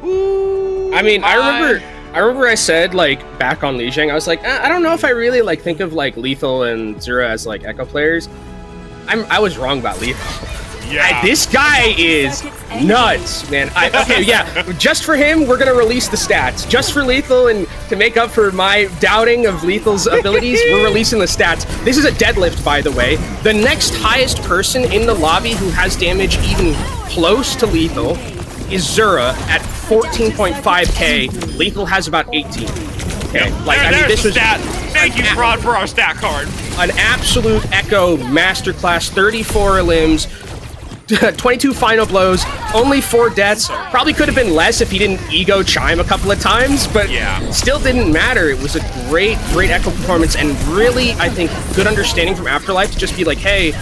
Ooh, I mean, I remember I said, like, back on Lijiang, I was like, I don't know if I really, like, think of, like, Lethal and Zura as, like, Echo players. I was wrong about Lethal. Yeah. This guy is nuts, man. Okay, yeah, just for him, we're going to release the stats. Just for Lethal and to make up for my doubting of Lethal's abilities, we're releasing the stats. This is a deadlift, by the way. The next highest person in the lobby who has damage even close to Lethal is Zura at 14.5k. Lethal has about 18. Okay, like, I mean, this was stat. Thank you, Fraud, for our stat card. An absolute Echo masterclass, 34 limbs. 22 final blows, only 4 deaths. Probably could have been less if he didn't ego chime a couple of times, but still didn't matter. It was a great Echo performance, and really, I think, good understanding from Afterlife to just be like, hey,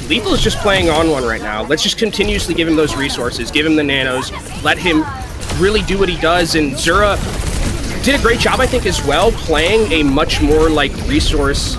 Lethal is just playing on one right now. Let's just continuously give him those resources, give him the nanos, let him really do what he does, and Zura did a great job, I think, as well, playing a much more, like, resource,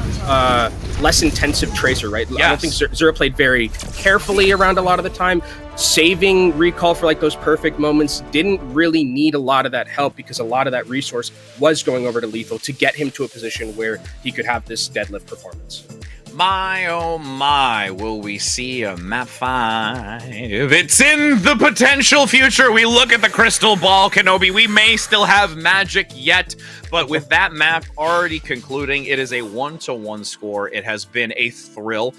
less intensive Tracer, right? Yes. I don't think Zura played very carefully around a lot of the time, saving Recall for, like, those perfect moments, didn't really need a lot of that help because a lot of that resource was going over to Lethal to get him to a position where he could have this deadlift performance. My, oh my, will we see a map 5? It's in the potential future. We look at the crystal ball, Kenobi. We may still have magic yet, but with that map already concluding, it is a 1-1 score. It has been a thrill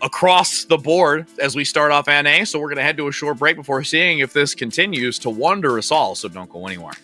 across the board as we start off NA, so we're going to head to a short break before seeing if this continues to wonder us all, so don't go anywhere.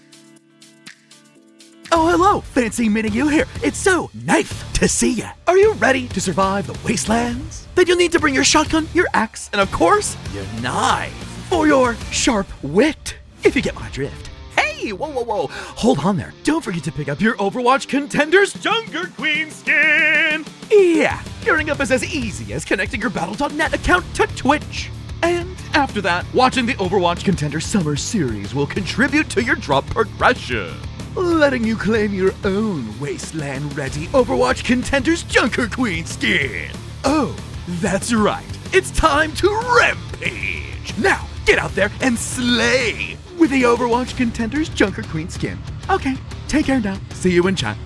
Oh, hello! Fancy meeting you here. It's so nice to see ya. Are you ready to survive the wastelands? Then you'll need to bring your shotgun, your axe, and of course, your knife. For your sharp wit, if you get my drift. Hey, whoa. Hold on there. Don't forget to pick up your Overwatch Contenders Junker Queen skin. Yeah, gearing up is as easy as connecting your Battle.net account to Twitch. And after that, watching the Overwatch Contenders Summer Series will contribute to your drop progression, letting you claim your own wasteland-ready Overwatch Contenders Junker Queen skin. Oh, that's right. It's time to rampage. Now, get out there and slay with the Overwatch Contenders Junker Queen skin. Okay, take care now. See you in chat.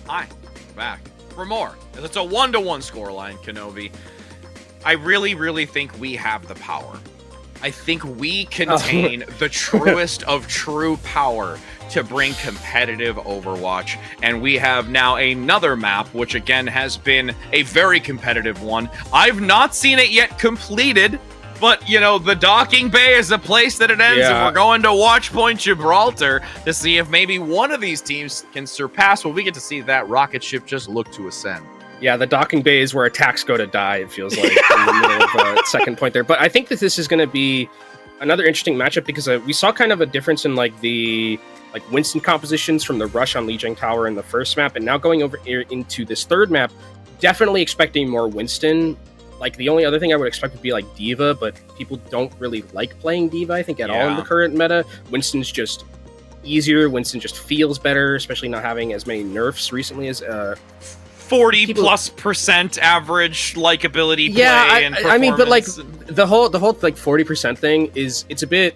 Hi, we're back for more. It's a 1-1 scoreline, Kenobi. I really think we have the power. I think we contain the truest of true power to bring competitive Overwatch. And we have now another map, which again has been a very competitive one. I've not seen it yet completed, but, you know, the docking bay is a place that it ends, and we're going to Watchpoint Gibraltar to see if maybe one of these teams can surpass what we get to see that rocket ship just look to ascend. Yeah, the docking bay is where attacks go to die, it feels like, in the middle of the second point there. But I think that this is going to be another interesting matchup because we saw kind of a difference in, like, the Winston compositions from the rush on Lijiang Tower in the first map, and now going over here into this third map, definitely expecting more Winston. Like, the only other thing I would expect would be, like, D.Va, but people don't really like playing D.Va, I think, at all in the current meta. Winston's just easier. Winston just feels better, especially not having as many nerfs recently as 40+% average likability play and I mean, but like performance. the whole like 40% thing it's a bit,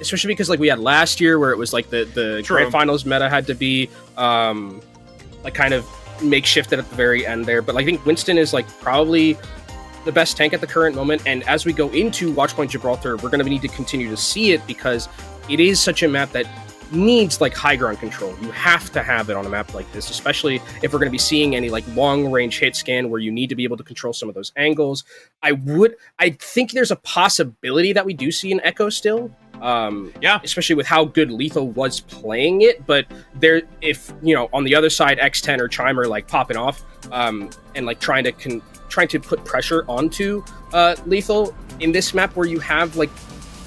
especially because like we had last year where it was like the True. grand finals meta had to be like kind of makeshifted at the very end there. But I think Winston is like probably the best tank at the current moment, and as we go into Watchpoint Gibraltar, we're going to need to continue to see it because it is such a map that needs like high ground control. You have to have it on a map like this, especially if we're going to be seeing any like long range hit scan where you need to be able to control some of those angles. I think there's a possibility that we do see an Echo still. Especially with how good Lethal was playing it, but there, if you know, on the other side, X10 or Chimer like popping off, and like trying to put pressure onto Lethal in this map where you have like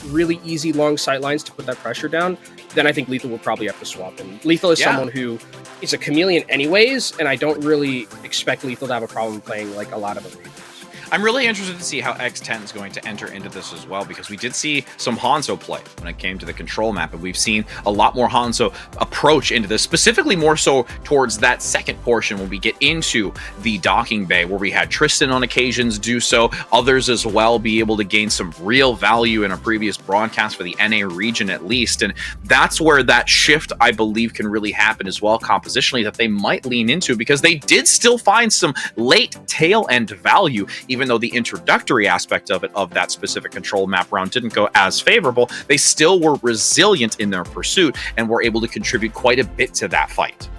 really easy long sight lines to put that pressure down, then I think Lethal will probably have to swap. And Lethal is someone who is a chameleon anyways, and I don't really expect Lethal to have a problem playing like a lot of the regions. I'm really interested to see how X10 is going to enter into this as well, because we did see some Hanzo play when it came to the control map, and we've seen a lot more Hanzo approach into this, specifically more so towards that second portion when we get into the docking bay, where we had Tristan on occasions do so, others as well be able to gain some real value in a previous broadcast for the NA region at least, and that's where that shift, I believe, can really happen as well compositionally, that they might lean into, because they did still find some late tail end value, even though the introductory aspect of it, of that specific control map round, didn't go as favorable. They still were resilient in their pursuit and were able to contribute quite a bit to that fight.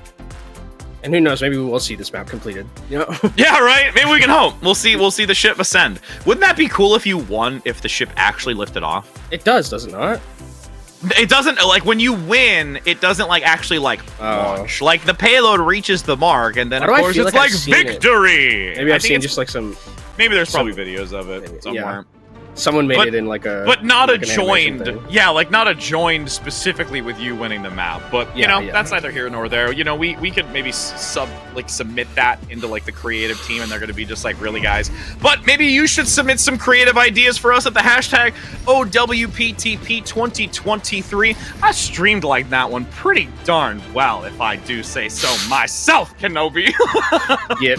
And who knows, maybe we will see this map completed. You know? Yeah, right? Maybe we can hope. We'll see the ship ascend. Wouldn't that be cool if you won, if the ship actually lifted off? It does it not? It doesn't, like, when you win, it doesn't, like, actually, like, launch. Like, the payload reaches the mark, and then, of course, it's like victory! Maybe I've seen just, like, some... Maybe there's probably videos of it somewhere. Yeah. Someone made it in like a... But not like a joined... Yeah, like not a joined specifically with you winning the map. But, you know, that's neither here nor there. You know, we could maybe submit that into like the creative team, and they're going to be just like, really, guys? But maybe you should submit some creative ideas for us at the hashtag OWPTP2023. I streamed like that one pretty darn well, if I do say so myself, Kenobi. Yeah,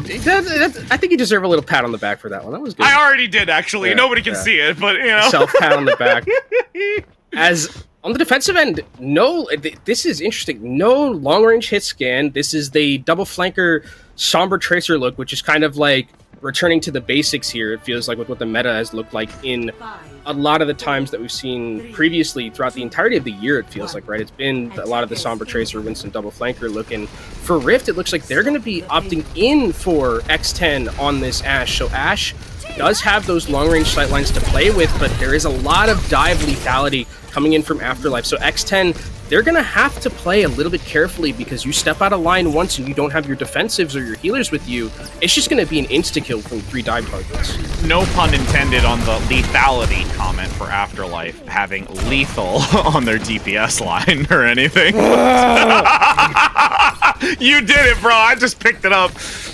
I think you deserve a little pat on the back for that one. That was good. I already did, actually. Yeah, nobody can see it, but, you know. Self-pat on the back. As on the defensive end, this is interesting. No long-range hit scan. This is the double flanker somber tracer look, which is kind of like returning to the basics here. It feels like with what the meta has looked like in a lot of the times that we've seen previously throughout the entirety of the year, it feels like, right? It's been a lot of the somber tracer, Winston double flanker look. And for Rift, it looks like they're going to be opting in for X10 on this Ashe. So Ashe does have those long-range sightlines to play with, but there is a lot of dive lethality coming in from Afterlife. So X10, they're going to have to play a little bit carefully, because you step out of line once and you don't have your defensives or your healers with you, it's just going to be an insta-kill from 3 dive targets. No pun intended on the lethality comment for Afterlife having lethal on their DPS line or anything. You did it, bro. I just picked it up.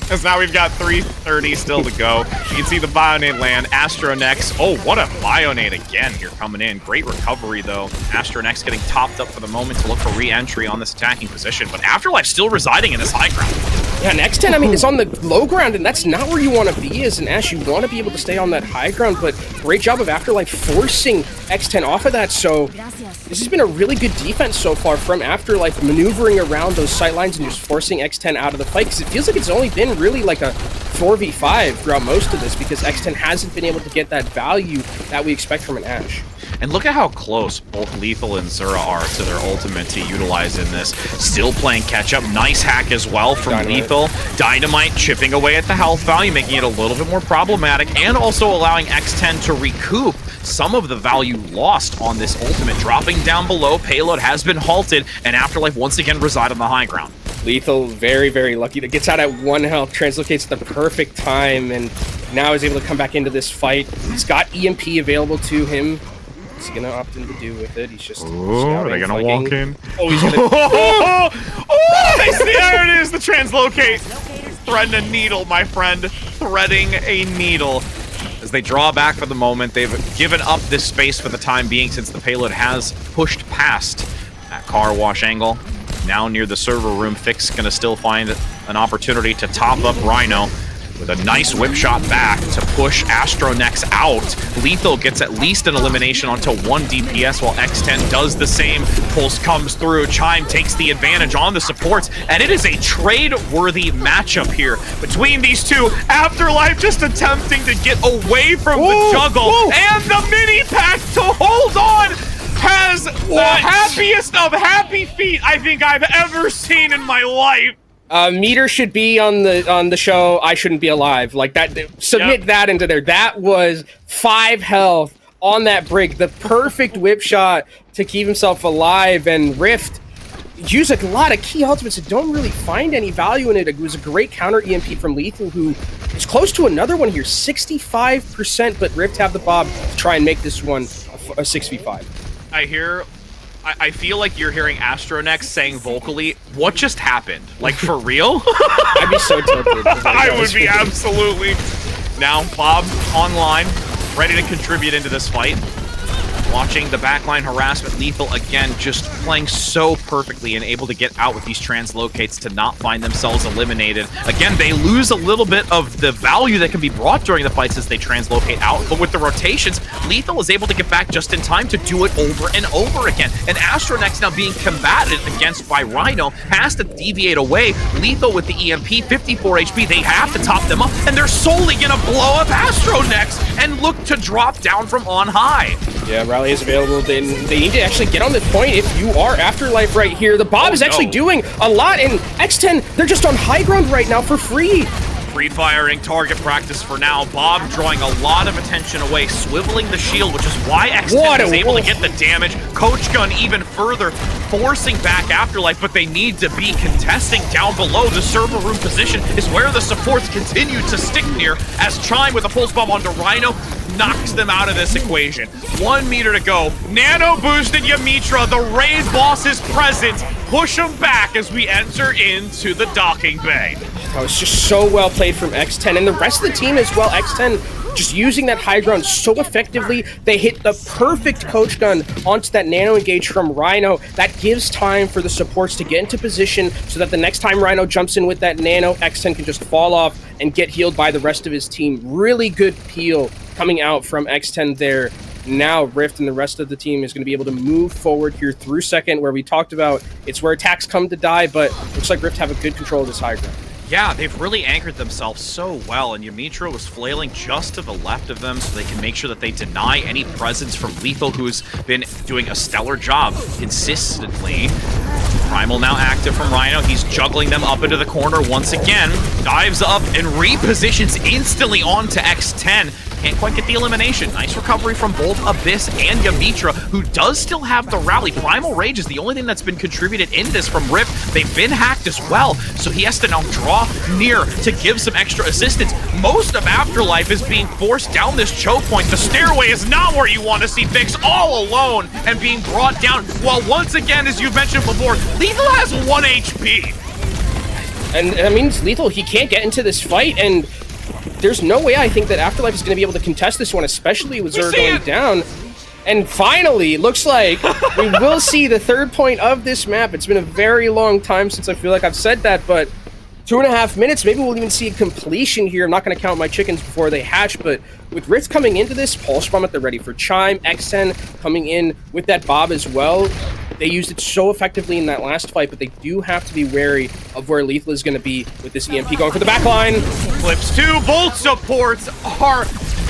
Because now we've got 3:30 still to go. You can see the Bionade land. Astronex. Oh, what a Bionade again here coming in. Great recovery, though. Astronex getting topped up for the moment to look for re-entry on this attacking position. But Afterlife still residing in this high ground. Yeah, and X10, I mean, it's on the low ground, and that's not where you want to be as an Ashe. You want to be able to stay on that high ground, but great job of Afterlife forcing X10 off of that. So this has been a really good defense so far from Afterlife, maneuvering around those sightlines and just forcing X10 out of the fight, because it feels like it's only been really like a 4v5 throughout most of this, because X10 hasn't been able to get that value that we expect from an Ashe. And look at how close both Lethal and Zura are to their ultimate to utilize in this. Still playing catch-up. Nice hack as well from Lethal. Dynamite chipping away at the health value, making it a little bit more problematic, and also allowing X10 to recoup some of the value lost on this ultimate. Dropping down below, payload has been halted, and Afterlife once again reside on the high ground. Lethal, very, very lucky that gets out at 1 health, translocates at the perfect time, and now is able to come back into this fight. He's got EMP available to him. What's he gonna opt in to do with it? He's just are they gonna walk in? Oh, he's gonna... There it is, the translocate. Threading a needle, my friend. Threading a needle. As they draw back for the moment, they've given up this space for the time being, since the payload has pushed past At car wash angle, now near the server room, Fix gonna still find an opportunity to top up Rhino with a nice whip shot back to push Astronex out. Lethal gets at least an elimination onto 1 DPS while X10 does the same. Pulse comes through, Chime takes the advantage on the supports, and it is a trade-worthy matchup here between these two. Afterlife just attempting to get away from the juggle, and the mini-pack to hold on has the happiest of happy feet I think I've ever seen in my life. Meter should be on the show. I shouldn't be alive. Like that. Submit that into there. That was 5 health on that break. The perfect whip shot to keep himself alive. And Rift used a lot of key ultimates that don't really find any value in it. It was a great counter EMP from Lethal, who is close to another one here, 65%. But Rift have the bob to try and make this one a 6v5. I feel like you're hearing Astronex saying vocally, what just happened? Like, for real? I'd be so tempted. I would be absolutely. Now, Bob online, ready to contribute into this fight. Watching the backline harassment, Lethal again just playing so perfectly and able to get out with these translocates to not find themselves eliminated. Again, they lose a little bit of the value that can be brought during the fights as they translocate out, but with the rotations, Lethal is able to get back just in time to do it over and over again. And Astronex now being combated against by Rhino has to deviate away. Lethal with the EMP, 54 HP, they have to top them up, and they're solely gonna blow up Astronex and look to drop down from on high. Yeah, Rally is available. They need to actually get on this point if you are Afterlife right here. The Bob is actually doing a lot, and X10, they're just on high ground right now for free. Free-firing target practice for now. Bob drawing a lot of attention away, swiveling the shield, which is why X10 is able to get the damage. Coach Gun even further forcing back Afterlife, but they need to be contesting down below. The server room position is where the supports continue to stick near, as Chime with a pulse bomb onto Rhino knocks them out of this equation. 1 meter to go. Nano boosted Yamitra. The raid boss is present. Push him back as we enter into the docking bay. That was just so well played from X10, and the rest of the team as well. X10 just using that high ground so effectively. They hit the perfect coach gun onto that nano engage from Rhino. That gives time for the supports to get into position so that the next time Rhino jumps in with that nano, X10 can just fall off and get healed by the rest of his team. Really good peel coming out from X10 there. Now Rift and the rest of the team is going to be able to move forward here through second, where we talked about it's where attacks come to die, but looks like Rift have a good control of this high ground. Yeah, they've really anchored themselves so well, and Yamitra was flailing just to the left of them so they can make sure that they deny any presence from Lethal, who's been doing a stellar job consistently. Primal now active from Rhino. He's juggling them up into the corner once again. Dives up and repositions instantly onto X10. Can't quite get the elimination. Nice recovery from both Abyss and Yamitra, who does still have the rally. Primal Rage is the only thing that's been contributed in this from Rift. They've been hacked as well, so he has to now draw near to give some extra assistance. Most of Afterlife is being forced down this choke point. The stairway is not where you want to see Fix, all alone and being brought down. While once again, as you've mentioned before, Lethal has 1 HP. And that means Lethal, he can't get into this fight, and there's no way I think that Afterlife is going to be able to contest this one, especially with Zero going down. And finally, it looks like we will see the 3rd point of this map. It's been a very long time since I feel like I've said that, but 2.5 minutes, maybe we'll even see a completion here. I'm not going to count my chickens before they hatch, but with Rift coming into this, Pulse Bomb at the ready for Chime, X10 coming in with that Bob as well. They used it so effectively in that last fight, but they do have to be wary of where Lethal is going to be with this EMP going for the backline. Clips 2, Bolt supports are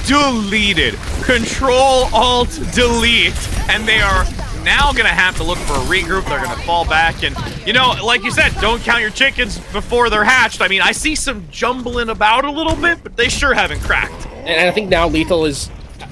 deleted. Control-Alt-Delete, and they are now going to have to look for a regroup. They're going to fall back, and, you know, like you said, don't count your chickens before they're hatched. I mean, I see some jumbling about a little bit, but they sure haven't cracked. And I think now Lethal is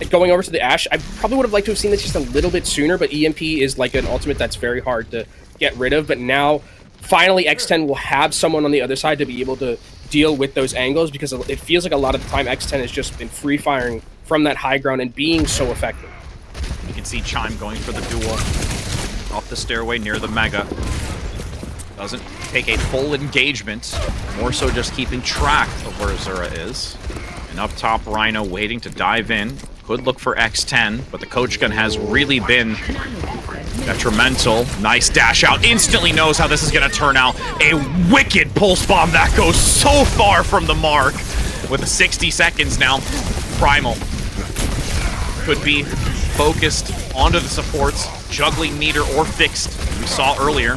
going over to the Ash. I probably would have liked to have seen this just a little bit sooner, but EMP is like an ultimate that's very hard to get rid of. But now, finally, X10 will have someone on the other side to be able to deal with those angles, because it feels like a lot of the time X10 has just been free-firing from that high ground and being so effective. You can see Chime going for the duel off the stairway near the Mega. Doesn't take a full engagement, more so just keeping track of where Zura is. And up top, Rhino waiting to dive in. Could look for X10, but the coach gun has really been Detrimental. Nice dash out. Instantly knows how this is going to turn out. A wicked pulse bomb that goes so far from the mark. With 60 seconds now, Primal could be focused onto the supports, juggling meter or fixed. We saw earlier.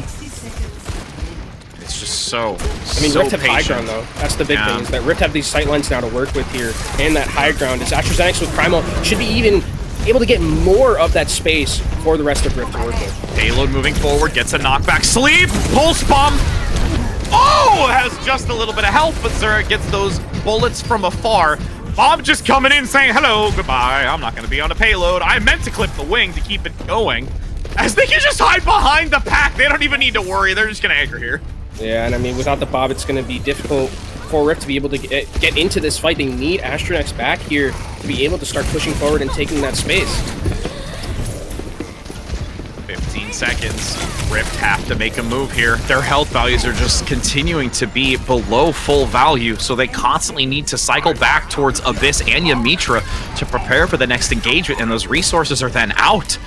It's just so, I mean, so Rift have high patient. ground, though. That's the big thing, is that Rift have these sight lines now to work with here, and that high ground is AstraZeneca with Primal should be even able to get more of that space for the rest of Rift to work with. Payload moving forward, gets a knockback. Sleep! Pulse bomb! Oh! Has just a little bit of health, but Zura gets those bullets from afar. Bob just coming in saying, hello, goodbye. I'm not going to be on a payload. I meant to clip the wing to keep it going. As they can just hide behind the pack. They don't even need to worry. They're just going to anchor here. Yeah, and I mean, without the Bob, it's going to be difficult for Rift to be able to get into this fight. They need Astronex back here to be able to start pushing forward and taking that space. 15 seconds. Rift have to make a move here. Their health values are just continuing to be below full value, so they constantly need to cycle back towards Abyss and Yamitra to prepare for the next engagement, and those resources are then out.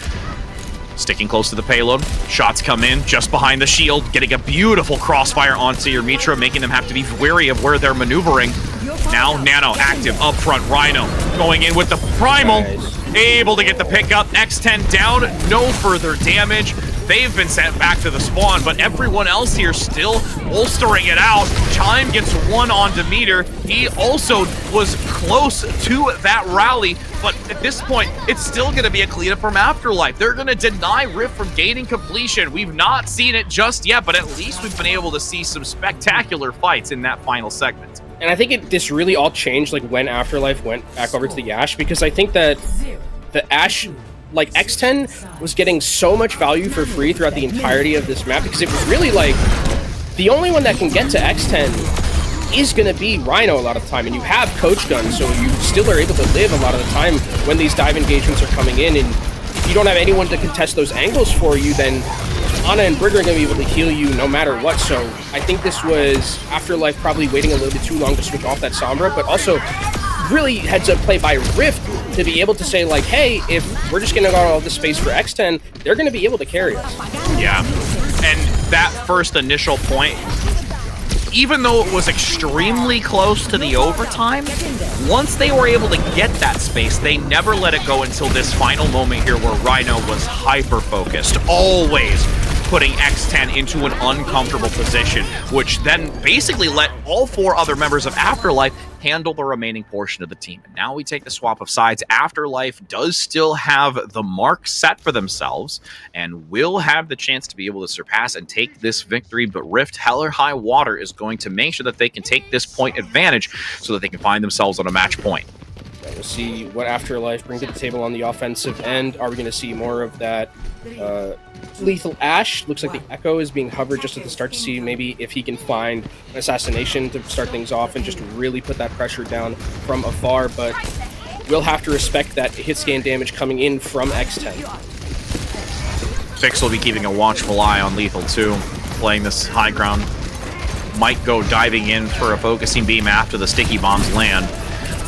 Sticking close to the payload. Shots come in just behind the shield, getting a beautiful crossfire onto Yamitra, making them have to be wary of where they're maneuvering. Now Nano active up front. Rhino going in with the Primal. Nice. Able to get the pickup. X10 down. No further damage. They've been sent back to the spawn, but everyone else here still bolstering it out. Chime gets one on Demeter. He also was close to that rally, but at this point, it's still going to be a cleanup from Afterlife. They're going to deny Rift from gaining completion. We've not seen it just yet, but at least we've been able to see some spectacular fights in that final segment. And I think this really all changed like when Afterlife went back over to the Ashe, because I think that the Ashe, like X10 was getting so much value for free throughout the entirety of this map, because it was really like the only one that can get to X10 is going to be Rhino a lot of the time, and you have Coach Gun, so you still are able to live a lot of the time when these dive engagements are coming in, and if you don't have anyone to contest those angles for you, then Ana and Brigger are going to be able to heal you no matter what. So I think this was Afterlife probably waiting a little bit too long to switch off that Sombra, but also really heads up play by Rift to be able to say like, hey, if we're just going to go all this space for X10, they're going to be able to carry us. Yeah, and that first initial point, even though it was extremely close to the overtime, once they were able to get that space, they never let it go until this final moment here where Rhino was hyper-focused, always putting X10 into an uncomfortable position, which then basically let all four other members of Afterlife handle the remaining portion of the team. And now we take the swap of sides. Afterlife does still have the mark set for themselves and will have the chance to be able to surpass and take this victory, but Rift, hell or high water, is going to make sure that they can take this point advantage so that they can find themselves on a match point. We'll see what Afterlife bring to the table on the offensive end. Are we going to see more of that lethal Ashe? Looks like the Echo is being hovered just at the start to see maybe if he can find an assassination to start things off and just really put that pressure down from afar, but we'll have to respect that hit scan damage coming in from X10. Fix will be keeping a watchful eye on Lethal too, playing this high ground. Might go diving in for a focusing beam after the sticky bombs land,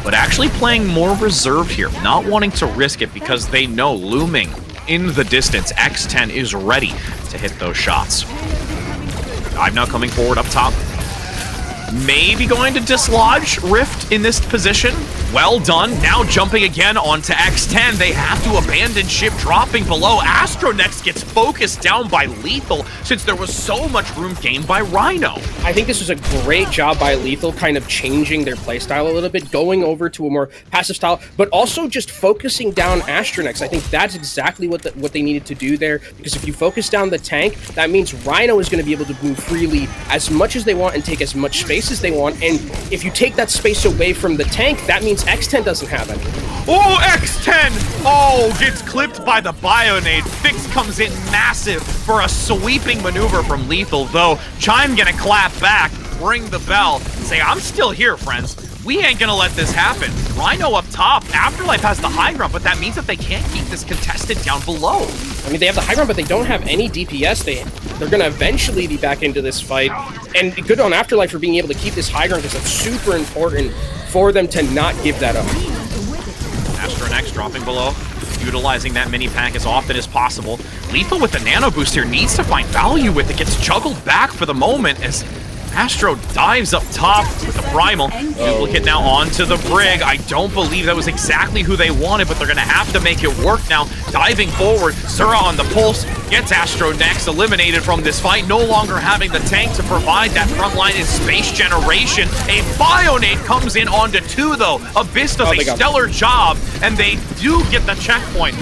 but actually playing more reserved here, not wanting to risk it because they know looming in the distance, X10 is ready to hit those shots. Dive now coming forward up top. Maybe going to dislodge Rift in this position. Well done. Now jumping again onto X10. They have to abandon ship, dropping below. Astronex gets focused down by Lethal since there was so much room gained by Rhino. I think this was a great job by Lethal, kind of changing their playstyle a little bit, going over to a more passive style, but also just focusing down Astronex. I think that's exactly what they needed to do there, because if you focus down the tank, that means Rhino is going to be able to move freely as much as they want and take as much space as they want, and if you take that space away from the tank, that means X10 doesn't have any. Oh, X10! Oh, gets clipped by the Bionade. Fix comes in massive for a sweeping maneuver from Lethal, though Chime gonna clap back, ring the bell, and say, I'm still here, friends. We ain't gonna let this happen. Rhino up top. Afterlife has the high ground, but that means that they can't keep this contested down below. I mean, they have the high ground, but they don't have any DPS. They're gonna eventually be back into this fight. And good on Afterlife for being able to keep this high ground, because it's super important for them to not give that up. Astronex dropping below. utilizing that mini pack as often as possible. Lethal with the nano boost here needs to find value with it. Gets juggled back for the moment as Astro dives up top with the primal. Duplicate now onto the Brig. I don't believe that was exactly who they wanted, but they're going to have to make it work now. Diving forward, Zura on the pulse, gets Astro next, eliminated from this fight, no longer having the tank to provide that front line in space generation. A Bionade comes in onto 2, though. Abyss does a stellar job, and they do get the checkpoint,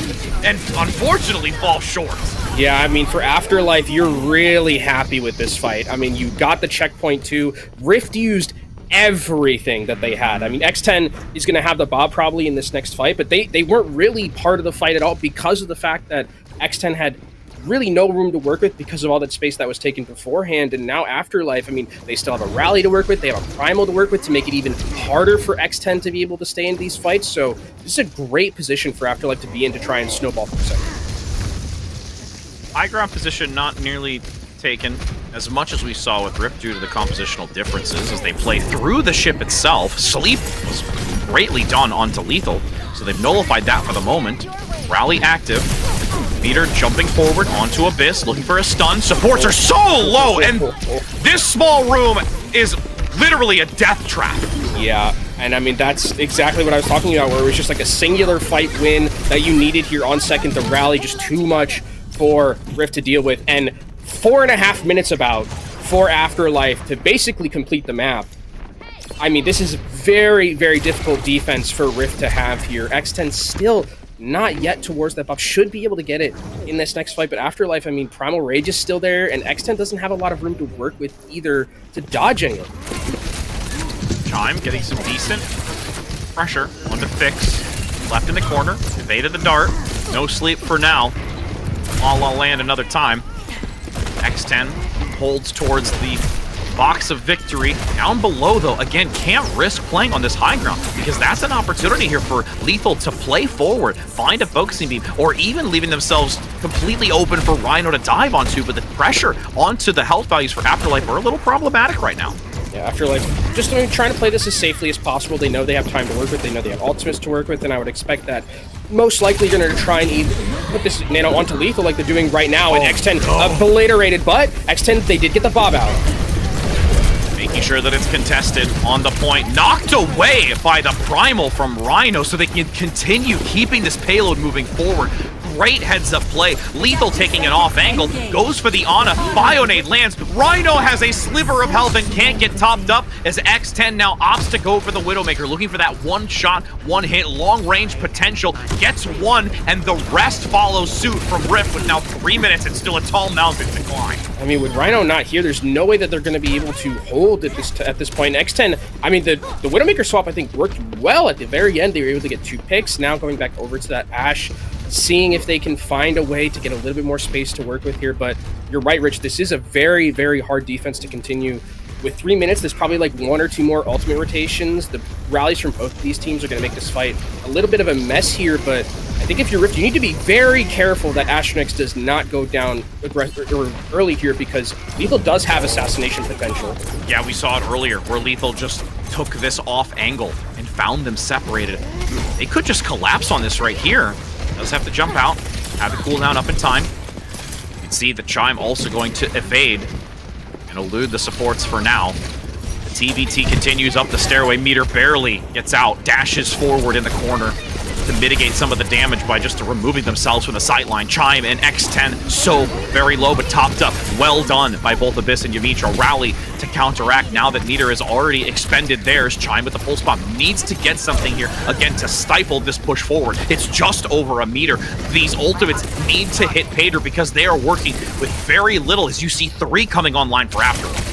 and unfortunately fall short. Yeah, I mean, for Afterlife, you're really happy with this fight. I mean, you got the checkpoint too. Rift used everything that they had. I mean, X10 is going to have the Bob probably in this next fight, but they weren't really part of the fight at all because of the fact that X10 had really no room to work with because of all that space that was taken beforehand. And now Afterlife, I mean, they still have a rally to work with, they have a primal to work with to make it even harder for X10 to be able to stay in these fights. So this is a great position for Afterlife to be in to try and snowball for a second. High ground position not nearly taken as much as we saw with Rift due to the compositional differences as they play through the ship itself. Sleep was greatly done onto Lethal, so they've nullified that for the moment. Rally active. Meter jumping forward onto Abyss, looking for a stun. Supports are so low, and this small room is literally a death trap. Yeah, and I mean, that's exactly what I was talking about, where it was just like a singular fight win that you needed here on second. The rally just too much for Rift to deal with, and 4.5 minutes about for Afterlife to basically complete the map. I mean, this is very, very difficult defense for Rift to have here. X10 still not yet towards that buff, should be able to get it in this next fight, but Afterlife, I mean, Primal Rage is still there, and X10 doesn't have a lot of room to work with either to dodge anyone. Chime getting some decent pressure onto Fix. Left in the corner, evaded the dart. No sleep for now. La La Land another time. X10 holds towards the box of victory. Down below, though, again, can't risk playing on this high ground because that's an opportunity here for Lethal to play forward, find a focusing beam, or even leaving themselves completely open for Rhino to dive onto, but the pressure onto the health values for Afterlife are a little problematic right now. Yeah, Afterlife just trying to play this as safely as possible. They know they have time to work with, they know they have ultimates to work with, and I would expect that most likely you're going to try and even put this nano onto Lethal like they're doing right now, and X10 obliterated, but X10, they did get the Bob out. Making sure that it's contested on the point. Knocked away by the Primal from Rhino so they can continue keeping this payload moving forward. Great heads-up play. Lethal taking an off angle. Goes for the Ana. Bionade lands. Rhino has a sliver of health and can't get topped up as X10 now opts to go for the Widowmaker. Looking for that one shot, one hit, long-range potential. Gets one, and the rest follows suit from Rift with now 3 minutes and still a tall mountain to climb. I mean, with Rhino not here, there's no way that they're going to be able to hold at this point. X10, I mean, the Widowmaker swap, I think, worked well at the very end. They were able to get 2 picks. Now going back over to that Ashe, seeing if they can find a way to get a little bit more space to work with here. But you're right, Rich, this is a very, very hard defense to continue. With 3 minutes, there's probably like 1 or 2 more ultimate rotations. The rallies from both of these teams are going to make this fight a little bit of a mess here, but I think if you're Rift, you need to be very careful that Astronyx does not go down early here, because Lethal does have assassination potential. Yeah, we saw it earlier where Lethal just took this off angle and found them separated. They could just collapse on this right here. Does have to jump out, have the cooldown up in time. You can see the Chime also going to evade and elude the supports for now. The TVT continues up the stairway. Meter barely gets out, dashes forward in the corner to mitigate some of the damage by just removing themselves from the sightline. Chime and X10 so very low but topped up. Well done by both Abyss and Yamitra. Rally to counteract now that Meter has already expended theirs. Chime with the full spot needs to get something here again to stifle this push forward. It's just over a meter. These ultimates need to hit Pater because they are working with very little, as you see 3 coming online for Afterlife.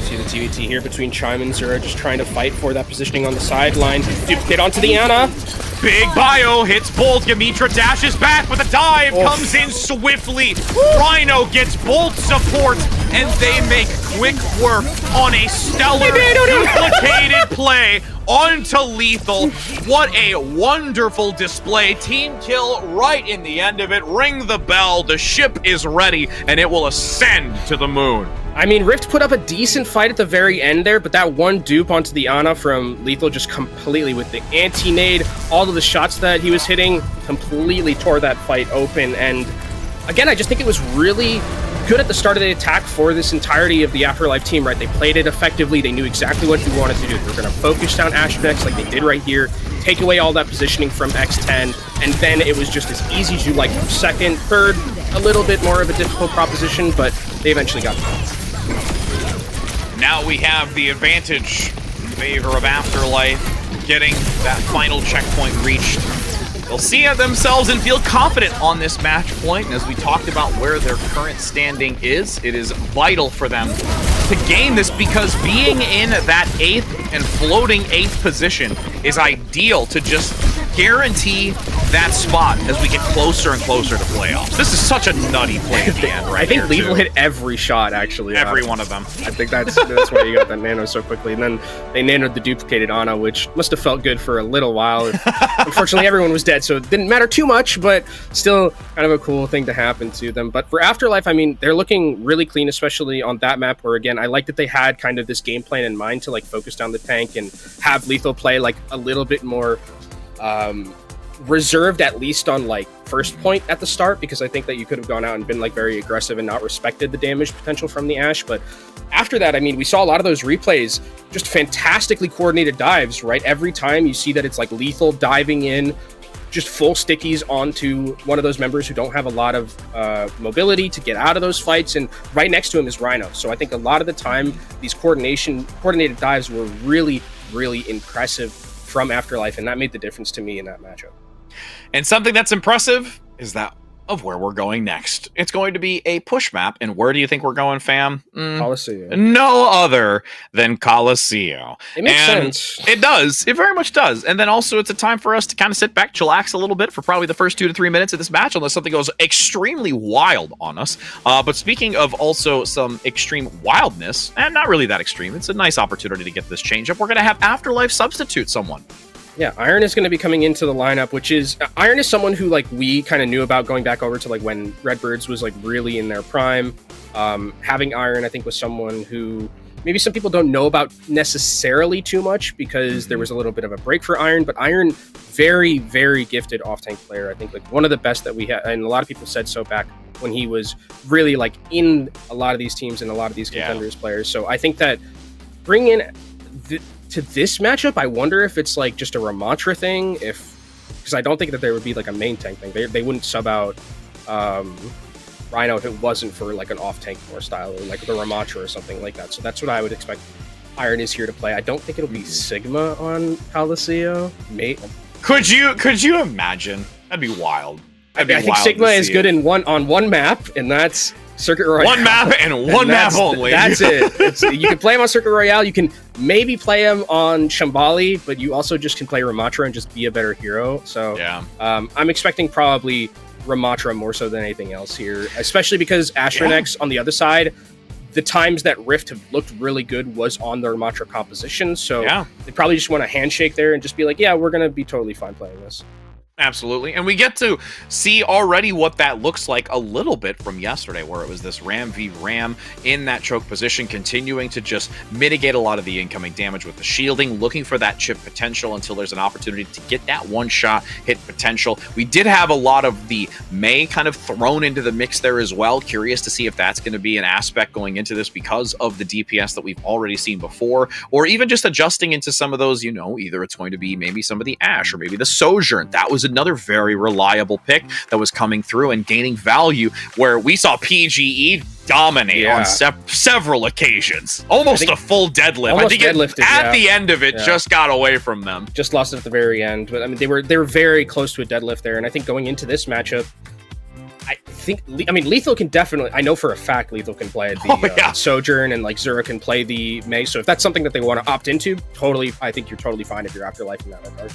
See the TVT here between Chime and Zura just trying to fight for that positioning on the sideline. Duplicate onto the Ana. Big bio hits Bolt. Yamitra dashes back with a dive. Comes in swiftly. Rhino gets Bolt support and they make quick work on a stellar duplicated play onto Lethal. What a wonderful display. Team kill right in the end of it. Ring the bell. The ship is ready, and it will ascend to the moon. I mean, Rift put up a decent fight at the very end there, but that one dupe onto the Ana from Lethal just completely, with the anti-nade, all of the shots that he was hitting, completely tore that fight open. And again, I just think it was really good at the start of the attack for this entirety of the Afterlife team, right? They played it effectively. They knew exactly what they wanted to do. They were going to focus down Astromech like they did right here, take away all that positioning from X10, and then it was just as easy to do, like, second, third, a little bit more of a difficult proposition, but they eventually got it. Now we have the advantage in favor of Afterlife, getting that final checkpoint reached. They'll see it themselves and feel confident on this match point. And as we talked about where their current standing is, it is vital for them to gain this, because being in that 8th and floating 8th position is ideal to just guarantee that spot as we get closer and closer to playoffs. This is such a nutty play at the end, right? I think here, Lethal hit every shot, actually. Every one of them. I think that's why you got that nano so quickly. And then they nanoed the duplicated Ana, which must have felt good for a little while. Unfortunately, everyone was dead, so it didn't matter too much, but still kind of a cool thing to happen to them. But for Afterlife, I mean, they're looking really clean, especially on that map, where, again, I like that they had kind of this game plan in mind to, like, focus down the tank and have Lethal play, like, a little bit more reserved, at least on, like, first point at the start, because I think that you could have gone out and been, like, very aggressive and not respected the damage potential from the Ashe. But after that, I mean, we saw a lot of those replays, just fantastically coordinated dives, right? Every time you see that it's like Lethal diving in, just full stickies onto one of those members who don't have a lot of mobility to get out of those fights, and right next to him is Rhino. So I think a lot of the time these coordinated dives were really, really impressive from Afterlife, and that made the difference to me in that matchup. And something that's impressive is that of where we're going next. It's going to be a push map, and where do you think we're going, fam? Coliseum. No other than Coliseum. It makes sense. It does. It very much does. And then also it's a time for us to kind of sit back, chillax a little bit for probably the first 2 to 3 minutes of this match, unless something goes extremely wild on us. But speaking of also some extreme wildness, and not really that extreme, it's a nice opportunity to get this change up. We're going to have Afterlife substitute someone. Yeah, Iron is going to be coming into the lineup, which is... Iron is someone who, like, we kind of knew about going back over to, like, when Redbirds was, like, really in their prime. Having Iron, I think, was someone who maybe some people don't know about necessarily too much, because there was a little bit of a break for Iron, but Iron, very, very gifted off-tank player. I think, like, one of the best that we had, and a lot of people said so back when he was really, like, in a lot of these teams and a lot of these Contenders players. So I think that bringing in... to this matchup, I wonder if it's, like, just a Ramatra thing, because I don't think that there would be, like, a main tank thing. They wouldn't sub out Rhino if it wasn't for, like, an off-tank more style, or, like, the Ramatra or something like that. So that's what I would expect Iron is here to play. I don't think it'll be Sigma on Coliseum. Could you imagine? That'd be wild. I think Sigma is good on one map, and that's Circuit Royale. One map and one map only. That's it. You can play him on Circuit Royale. You can maybe play him on Shambali, but you also just can play Ramatra and just be a better hero. So yeah. I'm expecting probably Ramatra more so than anything else here, especially because Astronex on the other side, the times that Rift have looked really good was on the Ramatra composition. So they probably just want a handshake there and just be like, yeah, we're going to be totally fine playing this. Absolutely. And we get to see already what that looks like a little bit from yesterday, where it was this Ram v Ram in that choke position, continuing to just mitigate a lot of the incoming damage with the shielding, looking for that chip potential until there's an opportunity to get that one shot hit potential. We did have a lot of the Mei kind of thrown into the mix there as well. Curious to see if that's going to be an aspect going into this because of the DPS that we've already seen before, or even just adjusting into some of those, either it's going to be maybe some of the Ashe or maybe the Sojourn. That was another very reliable pick that was coming through and gaining value, where we saw PGE dominate on several occasions. Almost a full deadlift. I think at the end of it just got away from them. Just lost it at the very end. But I mean, they were very close to a deadlift there. And I think going into this matchup, Lethal can definitely, I know for a fact Lethal can play the Sojourn, and like Zura can play the Mei. So if that's something that they want to opt into, I think you're totally fine if you're Afterlife in that regard.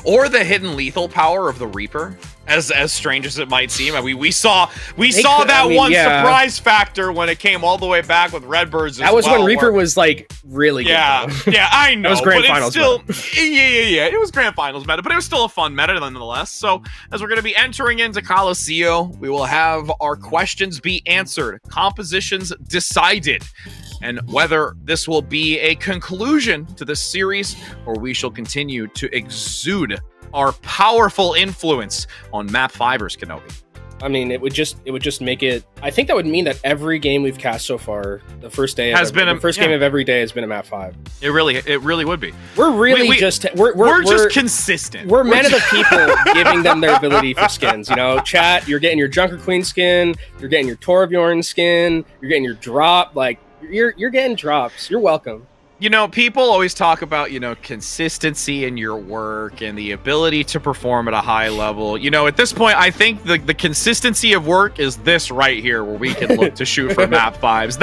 or the hidden lethal power of the Reaper. As strange as it might seem, I mean, we saw that surprise factor when it came all the way back with Redbirds. That was when Reaper was like really good. Yeah, I know. That was grand finals meta. Yeah. It was grand finals meta, but it was still a fun meta nonetheless. So as we're going to be entering into Coliseum, we will have our questions be answered, compositions decided, and whether this will be a conclusion to this series or we shall continue to exude our powerful influence on map 5ers, Kenobi. I mean, it would just make it. I think that would mean that every game we've cast so far, the first game of every day has been a map 5. It really would be. We're really we're just consistent. We're men of the people, giving them their ability for skins. You know, chat. You're getting your Junker Queen skin. You're getting your Torbjorn skin. You're getting your drop. Like you're getting drops. You're welcome. You know, people always talk about, consistency in your work and the ability to perform at a high level. You know, at this point, I think the consistency of work is this right here, where we can look to shoot for map 5s.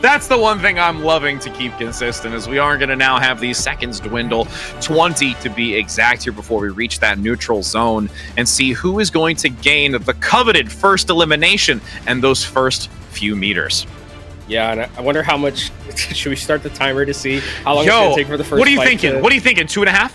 That's the one thing I'm loving to keep consistent, is we aren't going to now have these seconds dwindle, 20 to be exact here, before we reach that neutral zone and see who is going to gain the coveted first elimination and those first few meters. Yeah, and I wonder how much. Should we start the timer to see how long it's gonna take for the first? What are you thinking? What are you thinking? 2.5?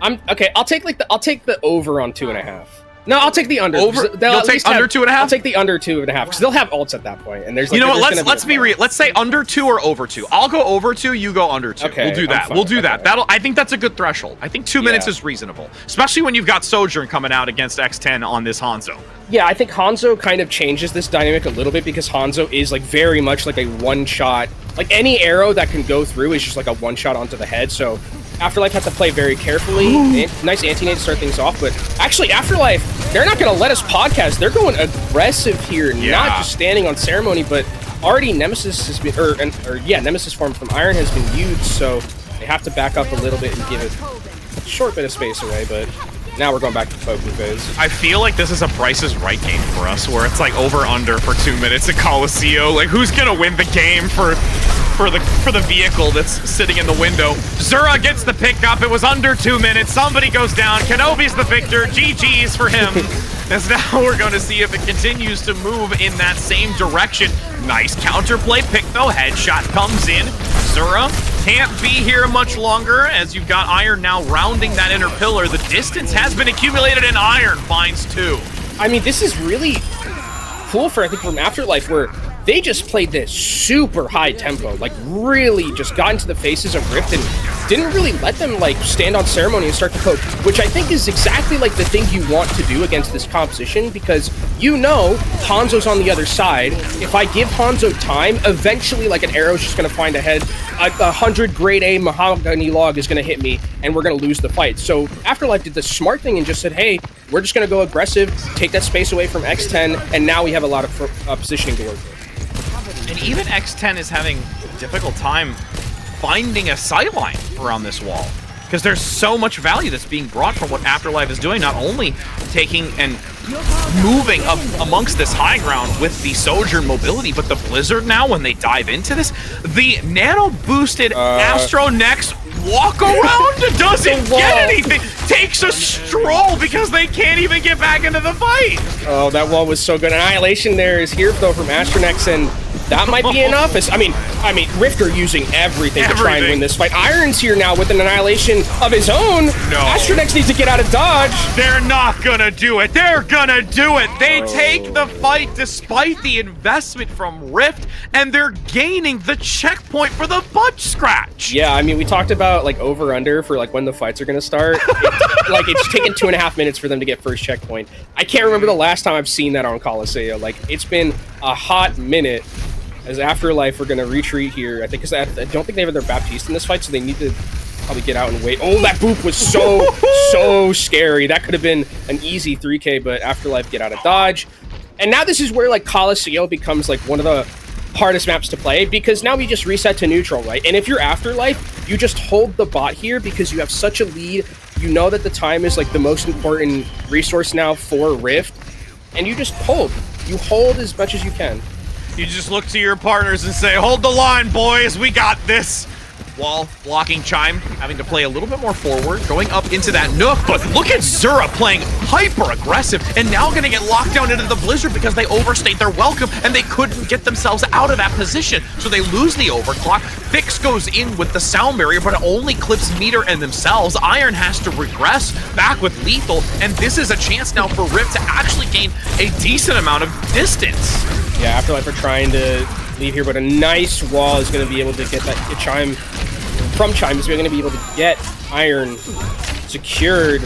I'm okay. I'll take the over on 2.5. No, I'll take the under. You'll take under 2.5? I'll take the under 2.5 because they'll have ults at that point, and there's. You know what? Let's be real. Let's say under 2 or over 2. I'll go over 2. You go under 2. Okay, we'll do that. We'll do that. I think that's a good threshold. I think 2 minutes is reasonable, especially when you've got Sojourn coming out against X10 on this Hanzo. Yeah, I think Hanzo kind of changes this dynamic a little bit, because Hanzo is like very much like a one-shot. Like any arrow that can go through is just like a one-shot onto the head. So Afterlife has to play very carefully. Nice anti-nade to start things off, but actually Afterlife, they're not going to let us podcast. They're going aggressive here, not just standing on ceremony, but already Nemesis has been, Nemesis form from Iron has been used, so they have to back up a little bit and give it a short bit of space away, but now we're going back to poking phase. I feel like this is a Price is Right game for us, where it's like over-under for 2 minutes at Coliseum. Like, who's going to win the game for the vehicle that's sitting in the window? Zura gets the pickup. It was under 2 minutes. Somebody goes down. Kenobi's the victor. GG's for him. As now we're going to see if it continues to move in that same direction. Nice counterplay pick, though. Headshot comes in. Zura can't be here much longer, as you've got Iron now rounding that inner pillar. The distance has been accumulated, and Iron finds 2. I mean, this is really cool for, I think, from Afterlife, where they just played this super high tempo, like really just got into the faces of Rift and didn't really let them like stand on ceremony and start to poke, which I think is exactly like the thing you want to do against this composition, because Hanzo's on the other side. If I give Hanzo time, eventually like an arrow's just gonna find a head, 100 grade A mahogany log is gonna hit me, and we're gonna lose the fight. So Afterlife did the smart thing and just said, hey, we're just gonna go aggressive, take that space away from X10, and now we have a lot of positioning to work with. And even X10 is having a difficult time finding a sightline around this wall, because there's so much value that's being brought from what Afterlife is doing, not only taking and moving up amongst this high ground with the Sojourn mobility, but the Blizzard now, when they dive into this, the nano-boosted Astro Nex walk around doesn't get anything, takes a stroll because they can't even get back into the fight. Oh, that wall was so good. Annihilation there is here, though, from Astronex, and that might be enough. I mean, Rift are using everything to try and win this fight. Iron's here now with an annihilation of his own. No. Astronex needs to get out of dodge. They're not gonna do it. They're gonna do it. They take the fight despite the investment from Rift, and they're gaining the checkpoint for the butt scratch. Yeah, I mean, we talked about like over-under for like when the fights are gonna start. It's taken 2.5 minutes for them to get first checkpoint. I can't remember the last time I've seen that on Coliseum. Like, it's been a hot minute. As Afterlife, we're going to retreat here. I think because I don't think they have their Baptiste in this fight, so they need to probably get out and wait. Oh, that boop was so scary. That could have been an easy 3K, but Afterlife get out of dodge. And now this is where like Coliseum becomes like one of the hardest maps to play, because now we just reset to neutral, right? And if you're Afterlife, you just hold the bot here because you have such a lead. You know that the time is like the most important resource now for Rift, and you just hold. You hold as much as you can. You just look to your partners and say, hold the line, boys, we got this. Wall blocking Chime, having to play a little bit more forward, going up into that nook, but look at Zura playing hyper aggressive and now gonna get locked down into the Blizzard because they overstayed their welcome and they couldn't get themselves out of that position. So they lose the overclock. Fix goes in with the sound barrier, but it only clips Meter and themselves. Iron has to regress back with Lethal, and this is a chance now for Rift to actually gain a decent amount of distance. Yeah, Afterlife are trying to leave here, but a nice wall is going to be able to get that Chime from Chime is going to be able to get Iron secured.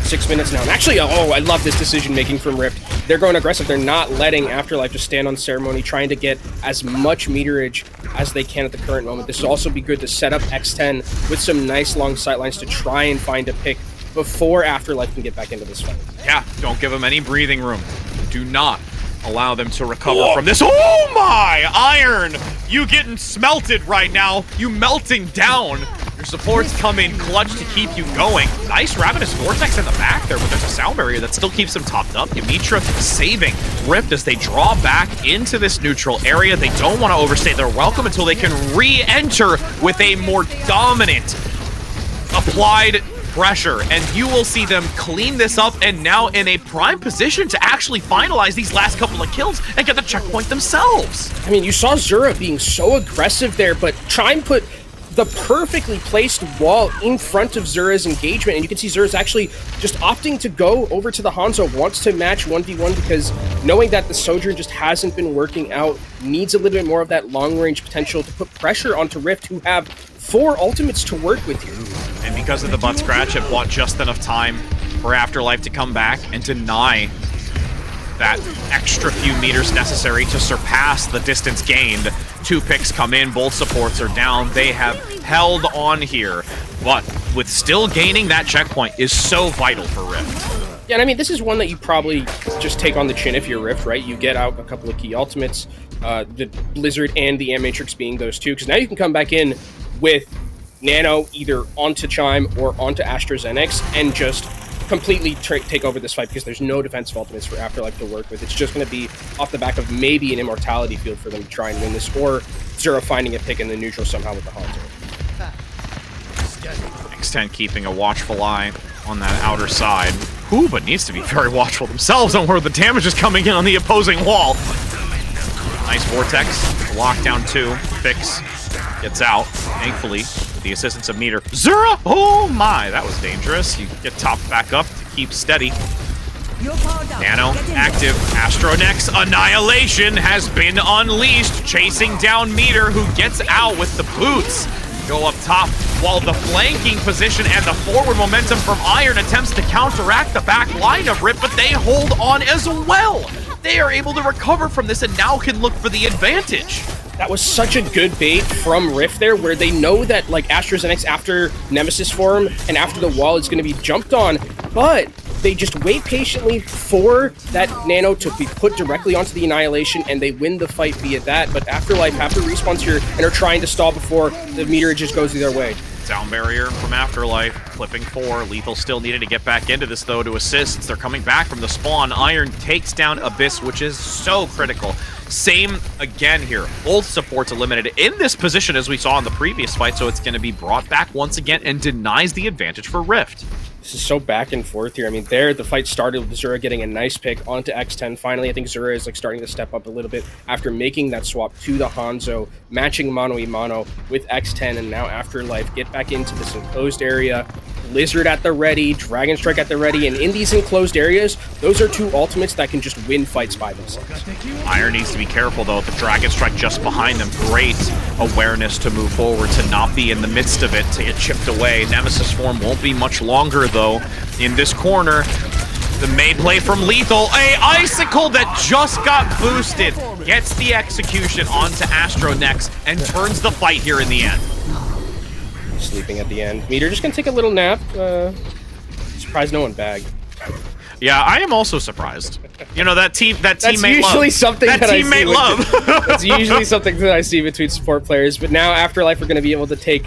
6 minutes now. And actually, oh, I love this decision making from Rift. They're going aggressive. They're not letting Afterlife just stand on Ceremony, trying to get as much meterage as they can at the current moment. This will also be good to set up X10 with some nice long sightlines to try and find a pick before Afterlife can get back into this fight. Yeah, don't give them any breathing room. Do not allow them to recover from this. Oh my! Iron! You getting smelted right now. You melting down. Your supports come in clutch to keep you going. Nice Ravenous Vortex in the back there, but there's a sound barrier that still keeps them topped up. Yamitra saving Rift as they draw back into this neutral area. They don't want to overstay their welcome until they can re-enter with a more dominant applied pressure, and you will see them clean this up and now in a prime position to actually finalize these last couple of kills and get the checkpoint themselves. I mean, you saw Zura being so aggressive there, but Chime put the perfectly placed wall in front of Zura's engagement, and you can see Zura's actually just opting to go over to the Hanzo, wants to match 1v1 because knowing that the Sojourn just hasn't been working out, needs a little bit more of that long-range potential to put pressure onto Rift, who have 4 ultimates to work with here. And because of the butt scratch, it bought just enough time for Afterlife to come back and deny that extra few meters necessary to surpass the distance gained. 2 picks come in, both supports are down. They have held on here, but with still gaining that checkpoint is so vital for Rift. Yeah, and I mean, this is one that you probably just take on the chin if you're Rift, right? You get out a couple of key ultimates, the Blizzard and the Matrix being those 2, because now you can come back in with Nano either onto Chime or onto AstraZenex and just completely take over this fight because there's no defensive ultimates for Afterlife to work with. It's just going to be off the back of maybe an immortality field for them to try and win this, or Zura finding a pick in the neutral somehow with the Hanzo. X10 keeping a watchful eye on that outer side. Who, but needs to be very watchful themselves on where the damage is coming in on the opposing wall. Nice Vortex, lockdown 2, Fix gets out, thankfully, with the assistance of Meter. Zura! Oh my, that was dangerous. You get topped back up to keep steady. Nano, active. Astronex Annihilation has been unleashed, chasing down Meter, who gets out with the boots. Go up top, while the flanking position and the forward momentum from Iron attempts to counteract the back line of Rip, but they hold on as well. They are able to recover from this and now can look for the advantage. That was such a good bait from Rift there, where they know that like AstraZenex after Nemesis form and after the wall is going to be jumped on, but they just wait patiently for that Nano to be put directly onto the Annihilation, and they win the fight via that. But Afterlife have to respawn here and are trying to stall before the meter just goes either way. Sound barrier from Afterlife, clipping 4. Lethal still needed to get back into this, though, to assist since they're coming back from the spawn. Iron takes down Abyss, which is so critical. Same again here. Both supports eliminated in this position as we saw in the previous fight, so it's going to be brought back once again and denies the advantage for Rift. This is so back and forth here. I mean, there, the fight started with Zura getting a nice pick onto X10. Finally, I think Zura is like starting to step up a little bit after making that swap to the Hanzo, matching mano-a-mano with X10, and now Afterlife get back into this enclosed area. Blizzard at the ready, Dragon Strike at the ready, and in these enclosed areas, those are 2 ultimates that can just win fights by themselves. Iron needs to be careful, though. The Dragon Strike just behind them. Great awareness to move forward, to not be in the midst of it, to get chipped away. Nemesis form won't be much longer, though. In this corner, the May play from Lethal. A Icicle that just got boosted. Gets the execution onto Astronex and turns the fight here in the end. Sleeping at the end. Meter just gonna take a little nap. Surprised no one bagged. Yeah, I am also surprised. You know, that teammate love. That's usually something that I see love. That's usually something that I see between support players, but now Afterlife are going to be able to take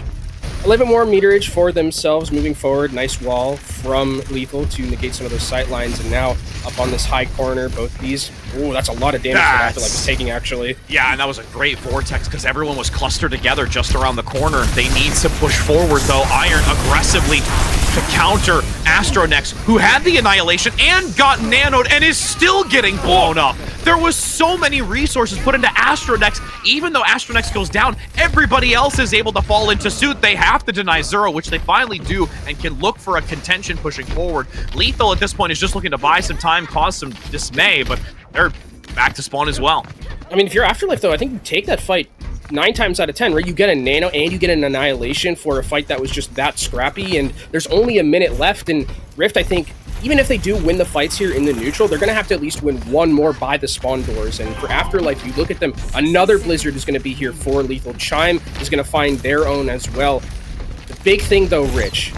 a little bit more meterage for themselves moving forward. Nice wall from Lethal to negate some of those sight lines, and now up on this high corner, both these. Ooh, that's a lot of damage that Afterlife is taking, actually. Yeah, and that was a great vortex because everyone was clustered together just around the corner. They need to push forward, though. Iron aggressively to counter Astronex, who had the Annihilation and got nanoed and is still getting blown up. There was so many resources put into Astronex. Even though Astronex goes down, everybody else is able to fall into suit. They have to deny Zero, which they finally do, and can look for a contention pushing forward. Lethal at this point is just looking to buy some time, cause some dismay, but they're back to spawn as well. I mean, if you're Afterlife, though, I think you take that fight 9 times out of 10, right? You get a nano and you get an annihilation for a fight that was just that scrappy, and there's only a minute left, and Rift, I think, even if they do win the fights here in the neutral, they're going to have to at least win one more by the spawn doors. And for Afterlife, you look at them, another Blizzard is going to be here for Lethal. Chime is going to find their own as well. The big thing, though, Rich,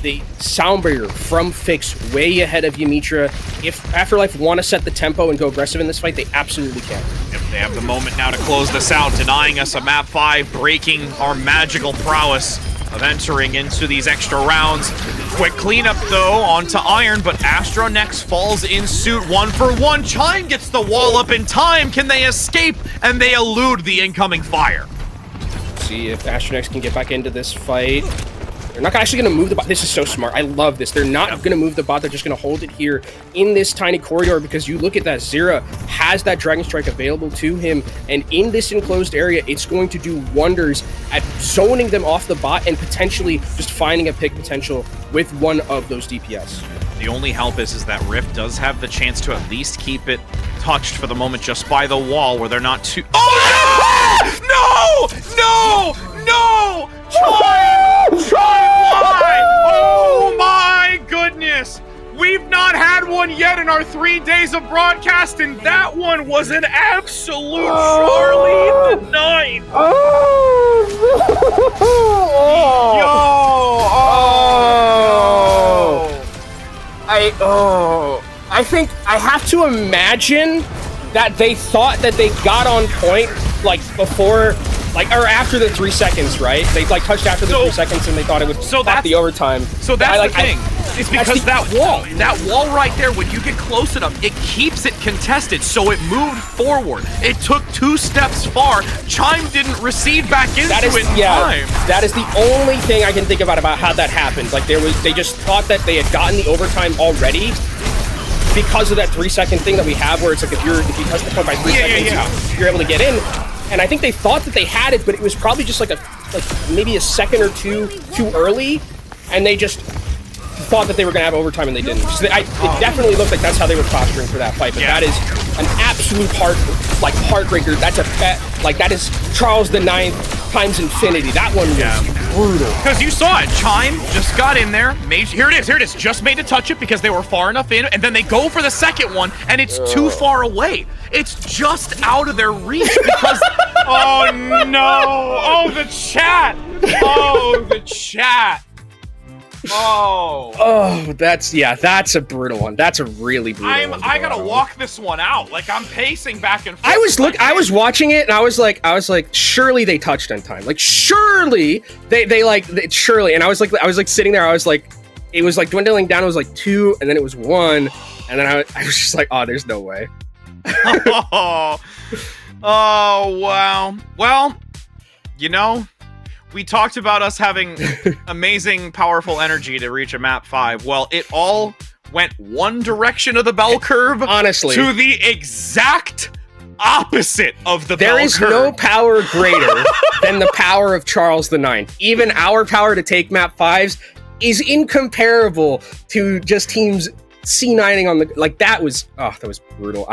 the sound barrier from Fix way ahead of Yamitra. If Afterlife want to set the tempo and go aggressive in this fight, they absolutely can. If they have the moment now to close this out, denying us a map 5, breaking our magical prowess of entering into these extra rounds. Quick cleanup, though, onto Iron, but Astronex falls in suit 1-for-1. Chime gets the wall up in time. Can they escape? And they elude the incoming fire. See if Astronex can get back into this fight. They're not actually going to move the bot. This is so smart. I love this. They're not going to move the bot. They're just going to hold it here in this tiny corridor, because you look at that, Zera has that Dragon Strike available to him, and in this enclosed area, it's going to do wonders at zoning them off the bot and potentially just finding a pick potential with one of those DPS. The only help is that Rift does have the chance to at least keep it touched for the moment just by the wall where they're not too... Oh, no! No! No! Chime! Why? Oh my goodness! We've not had one yet in our 3 days of broadcast, and that one was an absolute Charlie the Ninth. I think I have to imagine that they thought that they got on point, like, before, like, or after the 3 seconds, right? They, like, touched after the 3 seconds, and they thought it would stop the overtime. So that's the thing. It's because that wall right there, when you get close enough, it keeps it contested, so it moved forward. It took 2 steps far. Chime didn't recede back into it in time. That is the only thing I can think about how that happened. Like, they just thought that they had gotten the overtime already because of that 3-second thing that we have, where it's like if you touch the point by 3 seconds, you're able to get in. And I think they thought that they had it, but it was probably just like maybe a second or two too early, and they just thought that they were going to have overtime, and they didn't. So it definitely looked like that's how they were posturing for that fight, but that is an absolute heartbreaker. That's a bet. Like, that is Charles the Ninth times infinity. That one was brutal. Because you saw it. Chime just got in there. Here it is. Just made to touch it because they were far enough in, and then they go for the second one, and it's too far away. It's just out of their reach because... Oh, no. Oh, the chat. Oh, the chat. Oh, that's a brutal one. That's a really brutal one. I gotta walk this one out. Like, I'm pacing back and forth. I was watching it, and I was like, surely they touched on time. Like, surely surely. And I was like sitting there. I was like, it was like dwindling down. It was like 2, and then it was 1, and then I was just like, oh, there's no way. Oh, wow. Well, you know, we talked about us having amazing, powerful energy to reach a map 5. Well, it all went one direction of the bell curve. Honestly. To the exact opposite of the bell curve. There is no power greater than the power of Charles the Ninth. Even our power to take map 5s is incomparable to just teams C9ing on the... Like, that was brutal.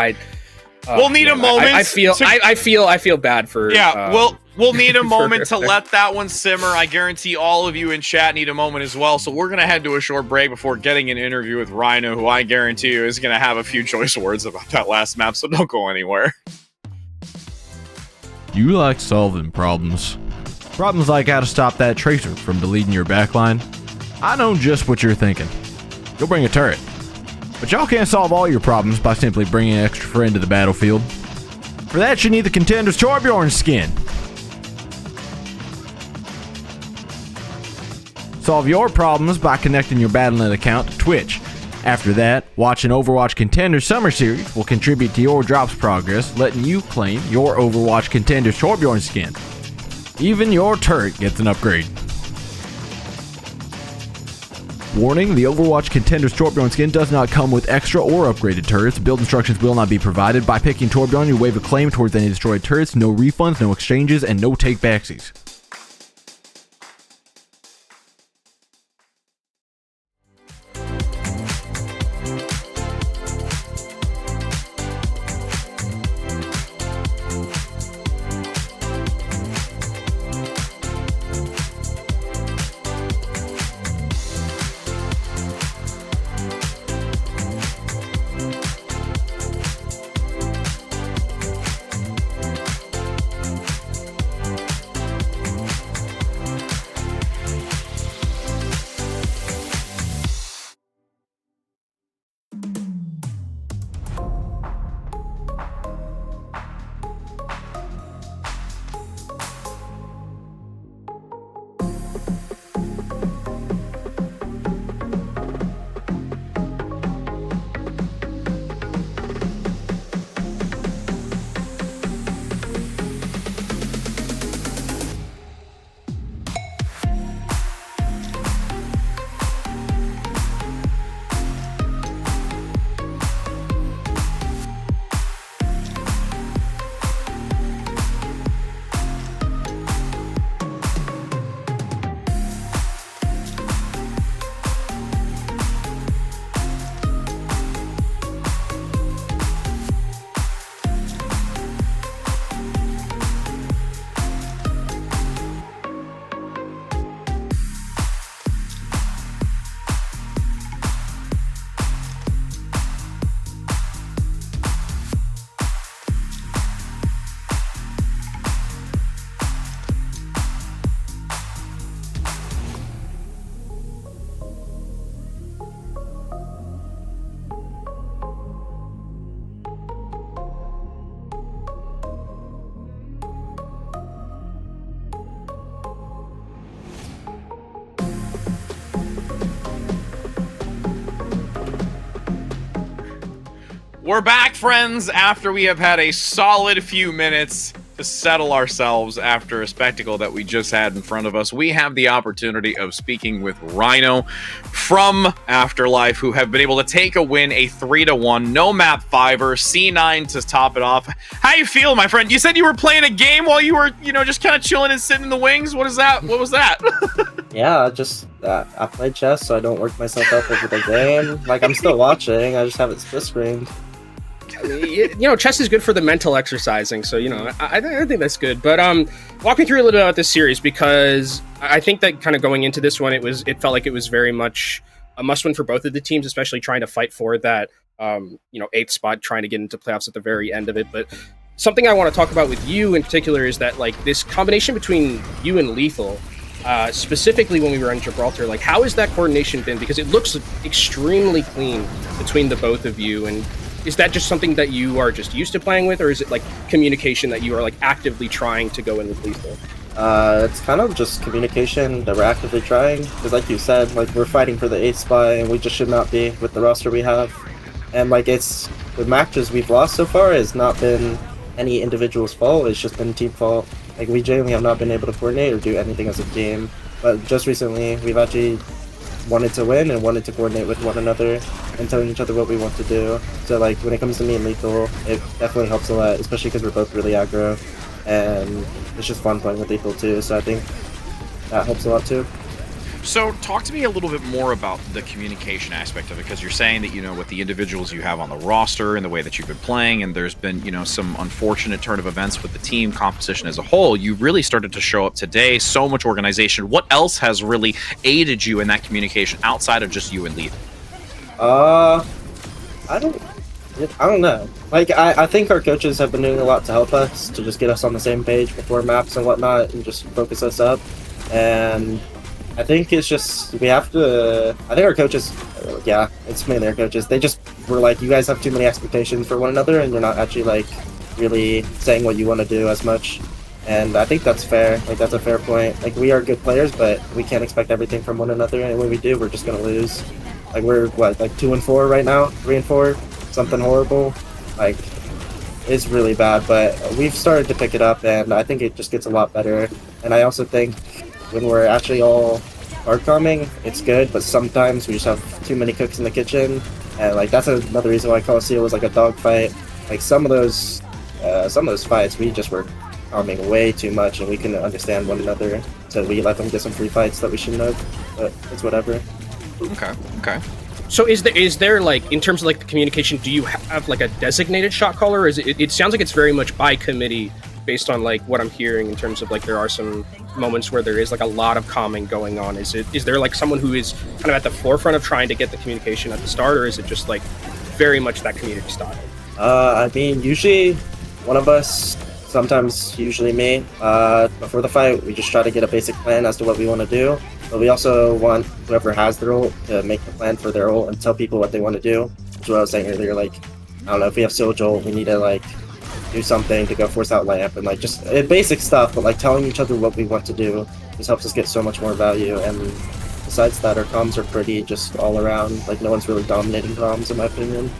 We'll need a moment. I feel bad for... Yeah, we'll need a moment to let that one simmer. I guarantee all of you in chat need a moment as well. So we're going to head to a short break before getting an interview with Rhino, who I guarantee you is going to have a few choice words about that last map, so don't go anywhere. You like solving problems. Problems like how to stop that tracer from deleting your backline. I know just what you're thinking. Go bring a turret. But y'all can't solve all your problems by simply bringing an extra friend to the battlefield. For that, you need the Contenders Torbjorn skin. Solve your problems by connecting your Battle.net account to Twitch. After that, watching Overwatch Contenders Summer Series will contribute to your drops progress, letting you claim your Overwatch Contenders Torbjorn skin. Even your turret gets an upgrade. Warning, the Overwatch Contenders Torbjorn skin does not come with extra or upgraded turrets. Build instructions will not be provided. By picking Torbjorn, you waive a claim towards any destroyed turrets, no refunds, no exchanges, and no take-backsies. We're back, friends, after we have had a solid few minutes to settle ourselves after a spectacle that we just had in front of us. We have the opportunity of speaking with Rhino from Afterlife, who have been able to take a win, a 3-1, no map fiver, C9 to top it off. How you feel, my friend? You said you were playing a game while you were, just kind of chilling and sitting in the wings. What is that? What was that? Yeah, just I play chess, so I don't work myself up over the game. Like, I'm still watching, I just have it split screened. Chess is good for the mental exercising, so I think that's good. But walk me through a little bit about this series, because I think that kind of going into this one, it felt like it was very much a must-win for both of the teams, especially trying to fight for that 8th spot, trying to get into playoffs at the very end of it. But something I want to talk about with you in particular is that, like, this combination between you and Lethal, specifically when we were in Gibraltar, like, how has that coordination been? Because it looks extremely clean between the both of you, and is that just something that you are just used to playing with, or is it like communication that you are like actively trying to go in with Lethal? It's kind of just communication that we're actively trying, because like you said, like, we're fighting for the 8th spot, and we just should not be with the roster we have. And like, it's the matches we've lost so far has not been any individual's fault, it's just been team fault. Like, we genuinely have not been able to coordinate or do anything as a team. But just recently, we've actually wanted to win and wanted to coordinate with one another and telling each other what we want to do. So like, when it comes to me and Lethal, it definitely helps a lot, especially because we're both really aggro, and it's just fun playing with Lethal too, so I think that helps a lot too. So talk to me a little bit more about the communication aspect of it, because you're saying that, with the individuals you have on the roster and the way that you've been playing, and there's been, some unfortunate turn of events with the team composition as a whole, you really started to show up today, so much organization. What else has really aided you in that communication outside of just you and Lethal? I don't know. Like, I think our coaches have been doing a lot to help us, to just get us on the same page before maps and whatnot, and just focus us up. And I think it's just, I think our coaches, it's mainly our coaches, they just were like, you guys have too many expectations for one another, and you're not actually, like, really saying what you want to do as much. And I think that's fair. Like, that's a fair point. Like, we are good players, but we can't expect everything from one another. And when we do, we're just gonna lose. Like, we're what, like 2-4 right now, 3-4, something horrible. Like, it's really bad. But we've started to pick it up, and I think it just gets a lot better. And I also think when we're actually all hardcomming, it's good. But sometimes we just have too many cooks in the kitchen, and like that's another reason why Coliseum was like a dogfight. Like some of those fights, we just were calming way too much, and we couldn't understand one another, so we let them get some free fights that we shouldn't have. But it's whatever. Okay. So is there like, in terms of like the communication, do you have like a designated shot caller? Or is it sounds like it's very much by committee based on like what I'm hearing in terms of like there are some moments where there is like a lot of calming going on. Is there like someone who is kind of at the forefront of trying to get the communication at the start, or is it just like very much that community style? I mean, usually one of us, sometimes usually me, before the fight, we just try to get a basic plan as to what we want to do. But we also want whoever has their ult to make the plan for their ult and tell people what they want to do. That's what I was saying earlier, like, I don't know, if we have Silge ult, we need to, like, do something to go force out Lamp and, like, just basic stuff, but, like, telling each other what we want to do just helps us get so much more value. And besides that, our comms are pretty just all around. Like, no one's really dominating comms, in my opinion.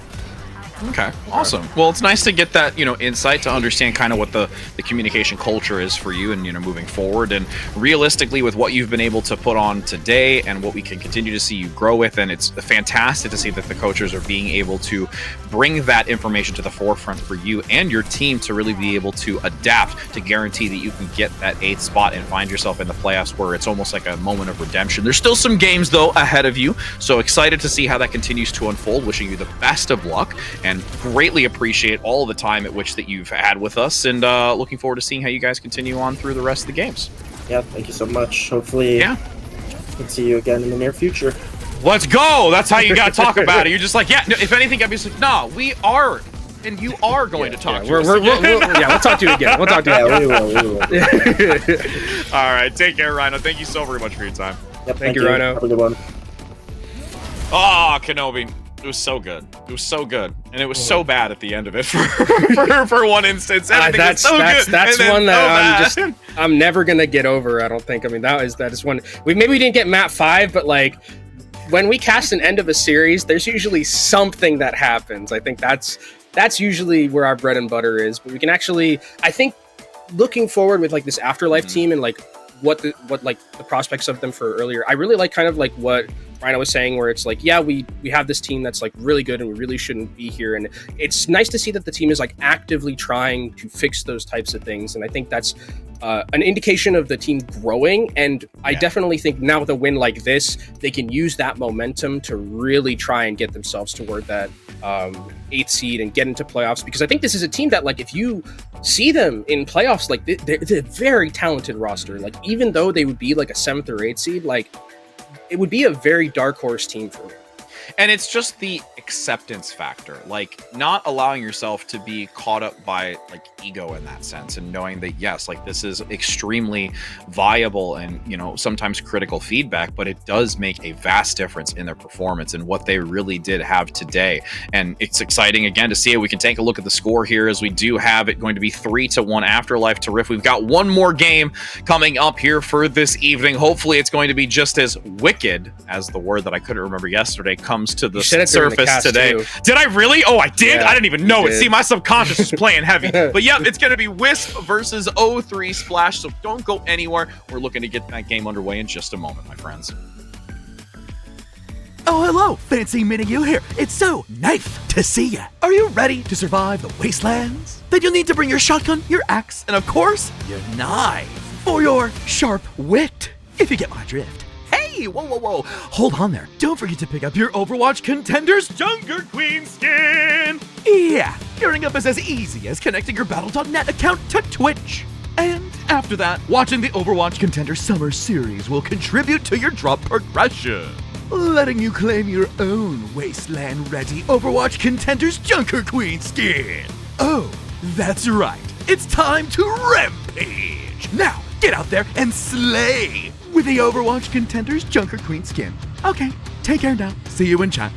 Okay, awesome. Well, it's nice to get that, insight to understand kind of what the communication culture is for you and, moving forward. And realistically, with what you've been able to put on today and what we can continue to see you grow with, and it's fantastic to see that the coaches are being able to bring that information to the forefront for you and your team to really be able to adapt to guarantee that you can get that 8th spot and find yourself in the playoffs where it's almost like a moment of redemption. There's still some games, though, ahead of you. So excited to see how that continues to unfold. Wishing you the best of luck, and greatly appreciate all the time at which that you've had with us, and looking forward to seeing how you guys continue on through the rest of the games. Yeah, thank you so much. Hopefully, I can see you again in the near future. Let's go! That's how you gotta talk about it. You're just like, yeah, no, if anything, I'd be like, nah, we are, and you are going to talk to us again. We'll talk to you again. We'll talk to you again. We will. All right, take care, Rhino. Thank you so very much for your time. Yep, Thank you, Rhino. Have a good one. Oh, Kenobi. It was so good. It was so good. And it was so bad at the end of it for one instance. Everything was so good. That's one that I'm never going to get over, I don't think. I mean, that is one. Maybe we didn't get map 5, but like when we cast an end of a series, there's usually something that happens. I think that's usually where our bread and butter is. But we can actually, I think, looking forward with like this Afterlife team and like what like the prospects of them for earlier, I really like kind of like what Rhino was saying, where it's like, yeah, we have this team that's like really good and we really shouldn't be here. And it's nice to see that the team is like actively trying to fix those types of things. And I think that's an indication of the team growing. And I definitely think now with a win like this, they can use that momentum to really try and get themselves toward that 8th seed and get into playoffs. Because I think this is a team that, like, if you see them in playoffs, like they're a very talented roster. Like, even though they would be like a 7th or 8th seed, like it would be a very dark horse team for me. And it's just the acceptance factor, like not allowing yourself to be caught up by like ego in that sense, and knowing that, yes, like this is extremely viable and, sometimes critical feedback, but it does make a vast difference in their performance and what they really did have today. And it's exciting again to see it. We can take a look at the score here, as we do have it going to be 3-1 Afterlife to Rift. We've got one more game coming up here for this evening. Hopefully it's going to be just as wicked as the word that I couldn't remember yesterday comes to the surface today. Too. Did I really? Oh, I did? Yeah, I didn't even know it. See, my subconscious is playing heavy. But yep, it's going to be Wisp versus O3 Splash, so don't go anywhere. We're looking to get that game underway in just a moment, my friends. Oh, hello! Fancy meeting you here. It's so nice to see ya. Are you ready to survive the wastelands? Then you'll need to bring your shotgun, your axe, and of course, your knife for your sharp wit, if you get my drift. Hey, whoa. Hold on there. Don't forget to pick up your Overwatch Contenders Junker Queen skin. Yeah, gearing up is as easy as connecting your Battle.net account to Twitch. And after that, watching the Overwatch Contender Summer Series will contribute to your drop progression, letting you claim your own wasteland-ready Overwatch Contenders Junker Queen skin. Oh, that's right. It's time to rampage. Now, get out there and slay with the Overwatch Contenders Junker Queen skin. Okay, take care now. See you in chat.